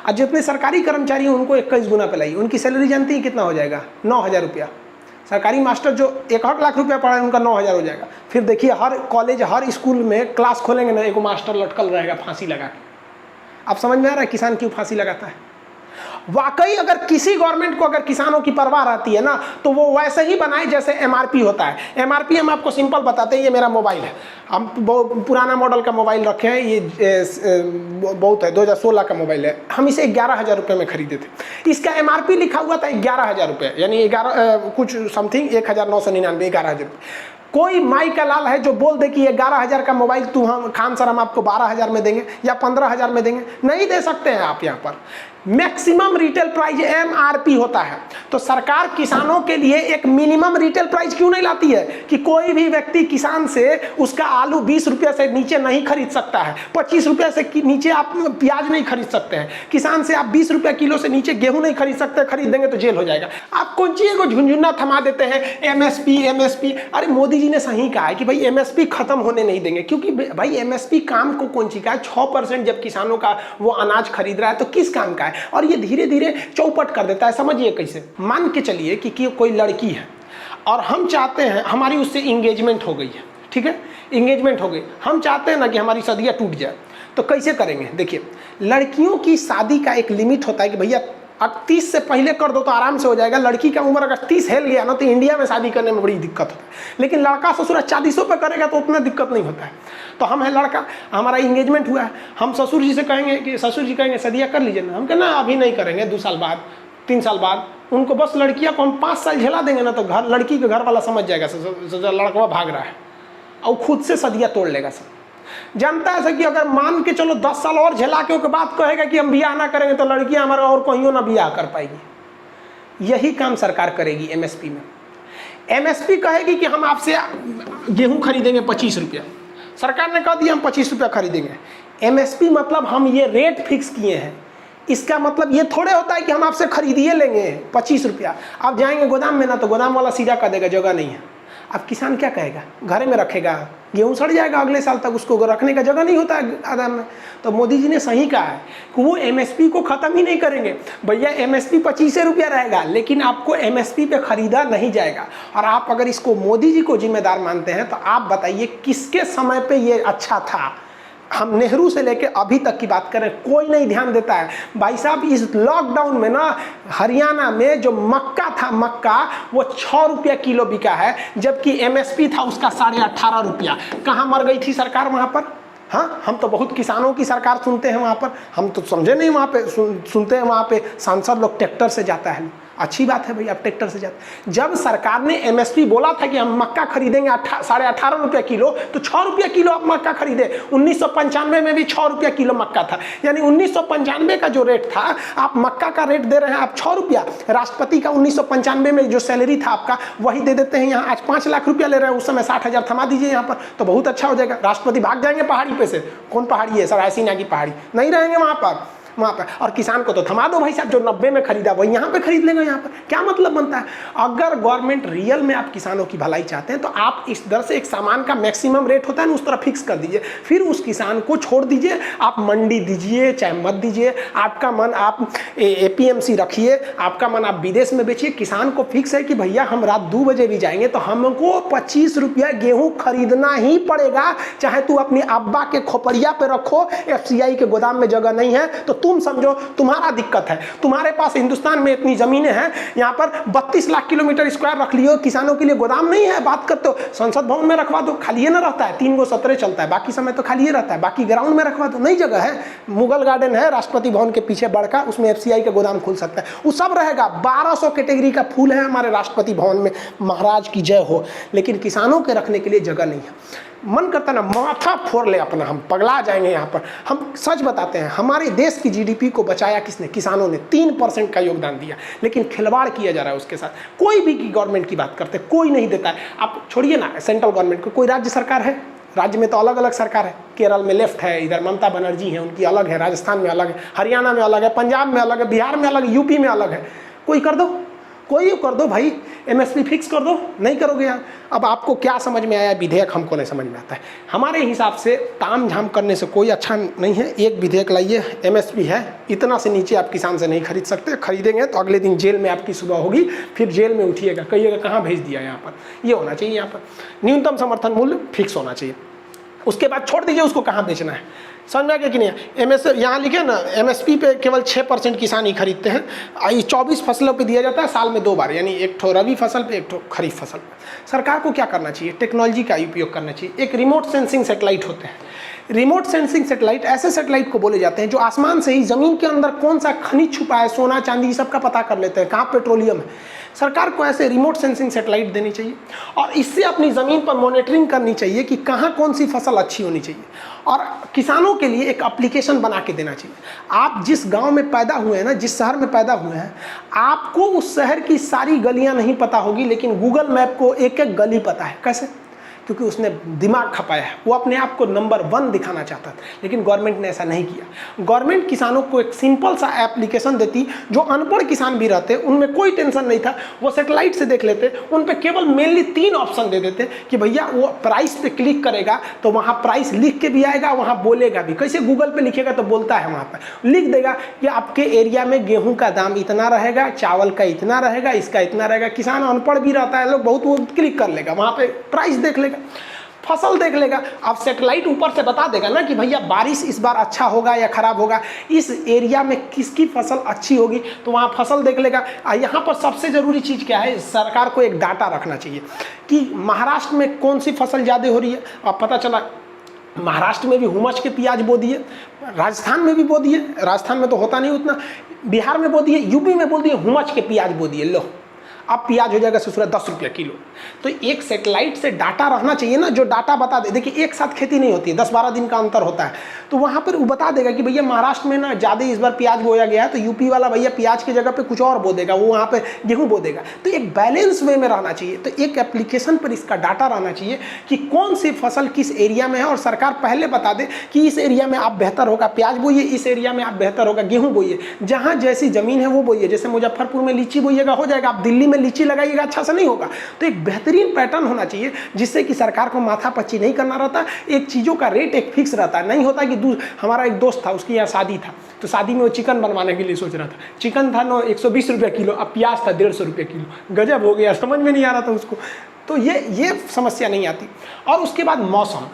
और जितने सरकारी कर्मचारी हैं उनको 21 गुना पे लाइए। उनकी सैलरी जानती हैं कितना हो जाएगा? 9,000 रुपया। सरकारी मास्टर जो 1 लाख रुपया पढ़ा है उनका 9,000 हो जाएगा। फिर देखिए हर कॉलेज हर स्कूल में क्लास खोलेंगे ना, एक मास्टर लटकल रहेगा फांसी लगा के। आप समझ में आ रहा है किसान क्यों फांसी लगाता है? वाकई अगर किसी गवर्नमेंट को अगर किसानों की परवाह रहती है ना, तो वो वैसे ही बनाए जैसे एमआरपी होता है। एमआरपी हम आपको सिंपल बताते हैं। ये मेरा मोबाइल है, हम पुराना मॉडल का मोबाइल रखे हैं, ये बहुत है, 2016 का मोबाइल है। हम इसे 11,000 रुपये में खरीदे थे। इसका एमआरपी लिखा हुआ था 11,000 रुपये, यानी 11 कुछ समथिंग 1,999, 11,000 रुपये। कोई माई का लाल है जो बोल दे कि ये 11,000 का मोबाइल हम खान सर हम आपको 12,000 में देंगे या 15,000 में देंगे? नहीं दे सकते हैं आप। यहाँ पर मैक्सिमम रिटेल प्राइस एमआरपी होता है। तो सरकार किसानों के लिए एक मिनिमम रिटेल प्राइस क्यों नहीं लाती है कि कोई भी व्यक्ति किसान से उसका आलू 20 रुपये से नीचे नहीं खरीद सकता है, 25 रुपये से नीचे आप प्याज नहीं खरीद सकते हैं, किसान से आप 20 रुपये किलो से नीचे गेहूं नहीं खरीद सकते, खरीद देंगे तो जेल हो जाएगा। आप कौन चीज़ को झुंझुना थमा देते हैं एमएसपी एमएसपी। अरे मोदी जी ने सही कहा है कि भाई एमएसपी खत्म होने नहीं देंगे, क्योंकि भाई एमएसपी काम को कौन सी का है? 6% जब किसानों का वो अनाज खरीद रहा है तो किस काम का है? और ये धीरे धीरे चौपट कर देता है। समझिए कैसे। मान के चलिए कि कोई लड़की है और हम चाहते हैं, हमारी उससे इंगेजमेंट हो गई है, ठीक है, इंगेजमेंट हो गई, हम चाहते हैं ना कि हमारी शादियाँ टूट जाए, तो कैसे करेंगे? देखिए, लड़कियों की शादी का एक लिमिट होता है कि भैया अब 30 से पहले कर दो तो आराम से हो जाएगा। लड़की का उम्र अगर 30 हिल गया ना तो इंडिया में शादी करने में बड़ी दिक्कत होता है। लेकिन लड़का ससुर 40 पे करेगा तो उतना दिक्कत नहीं होता है। तो हम है लड़का, हमारा इंगेजमेंट हुआ है, हम ससुर जी से कहेंगे कि ससुर जी कहेंगे शादियाँ कर लीजिए ना, हम कहना अभी नहीं करेंगे, 2 साल बाद 3 साल बाद। उनको बस लड़कियाँ को हम 5 साल झेला देंगे ना तो घर लड़की के घर वाला समझ जाएगा लड़का भाग रहा है और खुद से शादियाँ तोड़ लेगा। सब जानता है सर कि अगर मान के चलो 10 साल और झेला के बाद कहेगा कि हम बियाह ना करेंगे तो लड़कियां हमारा और कहीं ना बियाह कर पाएगी। यही काम सरकार करेगी एमएसपी में। एमएसपी कहेगी कि हम आपसे गेहूं खरीदेंगे 25 रुपया, सरकार ने कह दिया हम 25 रुपया खरीदेंगे। एमएसपी मतलब हम ये रेट फिक्स किए हैं, इसका मतलब ये थोड़े होता है कि हम आपसे खरीदिए लेंगे 25 रुपया। आप जाएंगे गोदाम में ना, तो गोदाम वाला सीधा कह देगा जगह नहीं है। अब किसान क्या कहेगा, घर में रखेगा, गेहूं सड़ जाएगा अगले साल तक, उसको रखने का जगह नहीं होता है गोदाम में। तो मोदी जी ने सही कहा है कि वो एमएसपी को ख़त्म ही नहीं करेंगे। भैया एमएसपी 25 रुपया रहेगा, लेकिन आपको एमएसपी पे खरीदा नहीं जाएगा। और आप अगर इसको मोदी जी को जिम्मेदार मानते हैं तो आप बताइए किसके समय पे ये अच्छा था। हम नेहरू से लेके अभी तक की बात करें, कोई नहीं ध्यान देता है। भाई साहब इस लॉकडाउन में ना हरियाणा में जो मक्का था, मक्का वो 6 रुपया किलो बिका है, जबकि एमएसपी था उसका 18.5 रुपया। कहाँ मर गई थी सरकार वहाँ पर? हाँ, हम तो बहुत किसानों की सरकार सुनते हैं वहाँ पर, हम तो समझे नहीं वहाँ पे सुनते हैं। वहाँ पे सांसद लोग ट्रैक्टर से जाता है, अच्छी बात है भाई, आप ट्रैक्टर से जाते। जब सरकार ने एमएसपी बोला था कि हम मक्का खरीदेंगे 18.5 रुपया किलो, तो 6 रुपया किलो आप मक्का खरीदे। 1995 में भी 6 रुपया किलो मक्का था, यानी 1995 का जो रेट था, आप मक्का का रेट दे रहे हैं आप 6 रुपया। राष्ट्रपति का 1995 में जो सैलरी था आपका, वही दे देते हैं यहाँ। आज 5 लाख रुपया ले रहे हैं, उस समय 60,000 थमा दीजिए यहाँ पर, तो बहुत अच्छा हो जाएगा। राष्ट्रपति भाग जाएंगे पहाड़ी पे से। कौन पहाड़ी है? सरायसीना की पहाड़ी, नहीं रहेंगे वहाँ पर। और किसान को तो थमा दो भाई साहब, जो 90 में खरीदा वही यहाँ पे खरीद लेंगे। यहाँ पर क्या मतलब बनता है? अगर गवर्नमेंट रियल में आप किसानों की भलाई चाहते हैं तो आप इस दर से एक सामान का मैक्सिमम रेट होता है ना, उस तरह फिक्स कर दीजिए। फिर उस किसान को छोड़ दीजिए, आप मंडी दीजिए चाहे मत दीजिए, आपका मन आप एपीएमसी रखिए, आपका मन आप विदेश में बेचिए। किसान को फिक्स है कि भैया हम रात 2 बजे भी जाएंगे तो हमको 25 रुपया गेहूँ खरीदना ही पड़ेगा, चाहे तू अपनी अब्बा के खोपड़िया पे रखो, एफसीआई के गोदाम में जगह नहीं है तो तुम समझो तुम्हारा दिक्कत है। तुम्हारे पास हिंदुस्तान में इतनी जमीनें हैं, यहाँ पर 32 लाख किलोमीटर स्क्वायर रख लियो, किसानों के लिए गोदाम नहीं है। बात करते हो संसद भवन में रखवा दो, खाली ना रहता है, 3 गो सत्र चलता है, बाकी समय तो खाली रहता है। बाकी ग्राउंड में रखवा दो, नई जगह है, मुगल गार्डन है राष्ट्रपति भवन के पीछे बड़का, उसमें एफसीआई का गोदाम खुल सकता है, वो सब रहेगा। 1200 कैटेगरी का फूल है हमारे राष्ट्रपति भवन में, महाराज की जय हो। लेकिन किसानों के रखने के लिए जगह नहीं है। मन करता ना माथा फोड़ ले अपना, हम पगला जाएंगे यहाँ पर। हम सच बताते हैं, हमारे देश की जीडीपी को बचाया किसने? किसानों ने 3% का योगदान दिया, लेकिन खिलवाड़ किया जा रहा है उसके साथ। कोई भी गवर्नमेंट की बात करते कोई नहीं देता है। आप छोड़िए ना सेंट्रल गवर्नमेंट को, कोई राज्य सरकार है? राज्य में तो अलग अलग सरकार है। केरल में लेफ्ट है, इधर ममता बनर्जी है, उनकी अलग है, राजस्थान में अलग है, हरियाणा में अलग है, पंजाब में अलग है, बिहार में अलग है, यूपी में अलग है। कोई कर दो, कोई कर दो भाई, एमएसपी फिक्स कर दो। नहीं करोगे यार। अब आपको क्या समझ में आया? विधेयक हमको नहीं समझ में आता है। हमारे हिसाब से ताम झाम करने से कोई अच्छा नहीं है। एक विधेयक लाइए, एमएसपी है, इतना से नीचे आप किसान से नहीं खरीद सकते। खरीदेंगे तो अगले दिन जेल में आपकी सुबह होगी, फिर जेल में उठिएगा, कहिएगा कहाँ भेज दिया। यहाँ पर ये होना चाहिए, यहाँ पर न्यूनतम समर्थन मूल्य फिक्स होना चाहिए। उसके बाद छोड़ दीजिए उसको कहाँ बेचना है। समझ में आ गया कि नहीं? एमएस यहाँ लिखे ना, एमएसपी पे केवल 6% किसान ही खरीदते हैं। ये 24 फसलों पे दिया जाता है, साल में 2 बार, यानी एक ठो रबी फसल पे, एक ठो खरीफ फसल पे। सरकार को क्या करना चाहिए? टेक्नोलॉजी का उपयोग करना चाहिए। एक रिमोट सेंसिंग सेटेलाइट होते हैं। रिमोट सेंसिंग सेटेलाइट ऐसे सेटेलाइट को बोले जाते हैं जो आसमान से ही ज़मीन के अंदर कौन सा खनिज छुपा है, सोना चांदी सब का पता कर लेते हैं, कहाँ पेट्रोलियम है। सरकार को ऐसे रिमोट सेंसिंग सेटेलाइट देनी चाहिए और इससे अपनी ज़मीन पर मॉनिटरिंग करनी चाहिए कि कहाँ कौन सी फसल अच्छी होनी चाहिए। और किसानों के लिए एक एप्लीकेशन बना के देना चाहिए। आप जिस गांव में पैदा हुए हैं ना, जिस शहर में पैदा हुए हैं, आपको उस शहर की सारी गलियां नहीं पता होगी, लेकिन गूगल मैप को एक एक गली पता है। कैसे? क्योंकि उसने दिमाग खपाया है। वो अपने आप को नंबर 1 दिखाना चाहता था, लेकिन गवर्नमेंट ने ऐसा नहीं किया। गवर्नमेंट किसानों को एक सिंपल सा एप्लीकेशन देती, जो अनपढ़ किसान भी रहते उनमें कोई टेंशन नहीं था, वो सेटेलाइट से देख लेते। उन पे केवल मेनली 3 ऑप्शन दे देते कि भैया वो प्राइस पे क्लिक करेगा तो वहाँ प्राइस लिख के भी आएगा, वहाँ बोलेगा भी। कैसे? गूगल पे लिखेगा तो बोलता है, वहाँ पर लिख देगा कि आपके एरिया में गेहूँ का दाम इतना रहेगा, चावल का इतना रहेगा, इसका इतना रहेगा। किसान अनपढ़ भी रहता है, लोग बहुत, वो क्लिक कर लेगा, वहाँ पे प्राइस देख लेगा, फसल देख लेगा। अब सेटेलाइट ऊपर से बता देगा ना कि भैया बारिश इस बार अच्छा होगा या खराब होगा, इस एरिया में किसकी फसल अच्छी होगी, तो वहाँ फसल देख लेगा। यहाँ पर सबसे ज़रूरी चीज़ क्या है? सरकार को एक डाटा रखना चाहिए कि महाराष्ट्र में कौन सी फसल ज़्यादा हो रही है। अब पता चला महाराष्ट्र में भी हुमच के प्याज बो दिए, राजस्थान में भी बो दिए, राजस्थान में तो होता नहीं उतना, बिहार में बो दिए, यूपी में बो दिए, हुमच के प्याज बो दिए। लो, अब प्याज हो जाएगा ससुरा 10 रुपये किलो। तो एक सेटेलाइट से डाटा रहना चाहिए ना, जो डाटा बता दे। देखिए एक साथ खेती नहीं होती है, 10-12 दिन का अंतर होता है, तो वहाँ पर वो बता देगा कि भैया महाराष्ट्र में ना ज़्यादा इस बार प्याज बोया गया है, तो यूपी वाला भैया प्याज की जगह पे कुछ और बो देगा, वो वहाँ पे गेहूँ बो देगा। तो एक बैलेंस वे में रहना चाहिए। तो एक एप्लीकेशन पर इसका डाटा रहना चाहिए कि कौन सी फसल किस एरिया में है, और सरकार पहले बता दे कि इस एरिया में आप बेहतर होगा प्याज बोइए, इस एरिया में आप बेहतर होगा गेहूँ बोइए। जहाँ जैसी ज़मीन है वो बोइए। जैसे मुजफ्फरपुर में लीची बोइएगा हो जाएगा, आप दिल्ली में लीची लगाइएगा अच्छा से नहीं होगा। तो एक बेहतरीन पैटर्न होना चाहिए जिससे कि सरकार को माथापच्ची नहीं करना रहता। एक चीज़ों का रेट एक फिक्स रहता है, नहीं होता कि हमारा एक दोस्त था, उसके यहाँ शादी था, तो शादी में वो चिकन बनवाने के लिए सोच रहा था। चिकन था 120 रुपये किलो, अब प्याज था 150 रुपये किलो। गजब हो गया, समझ में नहीं आ रहा था उसको। तो ये समस्या नहीं आती। और उसके बाद मौसम,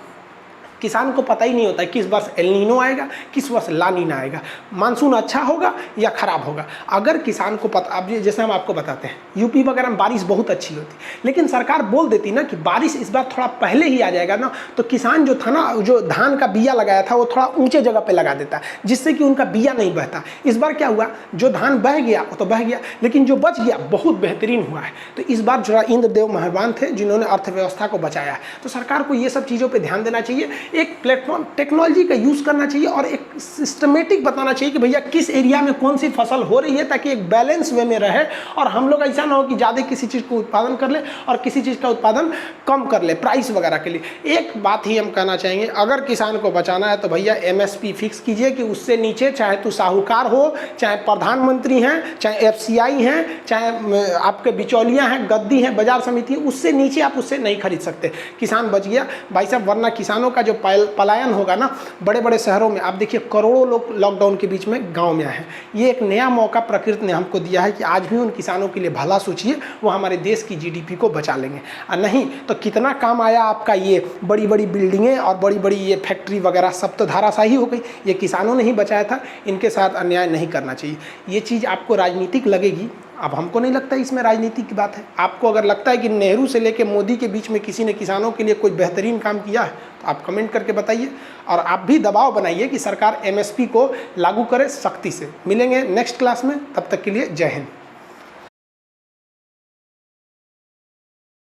किसान को पता ही नहीं होता है किस वर्ष एल नीनो आएगा, किस वर्ष ला नीना आएगा, मानसून अच्छा होगा या ख़राब होगा। अगर किसान को पता, अब जैसे हम आपको बताते हैं यूपी वगैरह में बारिश बहुत अच्छी होती, लेकिन सरकार बोल देती ना कि बारिश इस बार थोड़ा पहले ही आ जाएगा ना, तो किसान जो था ना, जो धान का बिया लगाया था वो थोड़ा ऊंचे जगह पे लगा देता है, जिससे कि उनका बिया नहीं बहता। इस बार क्या हुआ, जो धान बह गया वो तो बह गया, लेकिन जो बच गया बहुत बेहतरीन हुआ है। तो इस बार जो इंद्रदेव मेहरबान थे जिन्होंने अर्थव्यवस्था को बचाया है। तो सरकार को ये सब चीज़ों पर ध्यान देना चाहिए, एक प्लेटफॉर्म टेक्नोलॉजी का यूज़ करना चाहिए और एक सिस्टमेटिक बताना चाहिए कि भैया किस एरिया में कौन सी फसल हो रही है, ताकि एक बैलेंस वे में रहे और हम लोग ऐसा ना हो कि ज़्यादा किसी चीज़ को उत्पादन कर ले और किसी चीज़ का उत्पादन कम कर ले प्राइस वगैरह के लिए। एक बात ही हम कहना चाहेंगे, अगर किसान को बचाना है तो भैया MSP फिक्स कीजिए कि उससे नीचे, चाहे तो साहूकार हो, चाहे प्रधानमंत्री हैं, चाहे FCI हैं, चाहे आपके बिचौलियाँ हैं, गद्दी हैं, बाजार समिति है, उससे नीचे आप उससे नहीं खरीद सकते। किसान बच गया भाई साहब, वरना किसानों का जो पलायन होगा ना बड़े बड़े शहरों में। आप देखिए करोड़ों लोग लॉकडाउन के बीच में गांव में आए हैं। ये एक नया मौका प्रकृति ने हमको दिया है कि आज भी उन किसानों के लिए भला सोचिए, वो हमारे देश की GDP को बचा लेंगे। और नहीं तो कितना काम आया आपका ये बड़ी बड़ी बिल्डिंगें और बड़ी बड़ी ये फैक्ट्री वगैरह, सब तो धाराशाही हो गई। ये किसानों ने ही बचाया था, इनके साथ अन्याय नहीं करना चाहिए। ये चीज़ आपको राजनीतिक लगेगी, अब हमको नहीं लगता इसमें राजनीति की बात है। आपको अगर लगता है कि नेहरू से लेकर मोदी के बीच में किसी ने किसानों के लिए कोई बेहतरीन काम किया है तो आप कमेंट करके बताइए, और आप भी दबाव बनाइए कि सरकार MSP को लागू करे सख्ती से। मिलेंगे नेक्स्ट क्लास में, तब तक के लिए जय हिंद।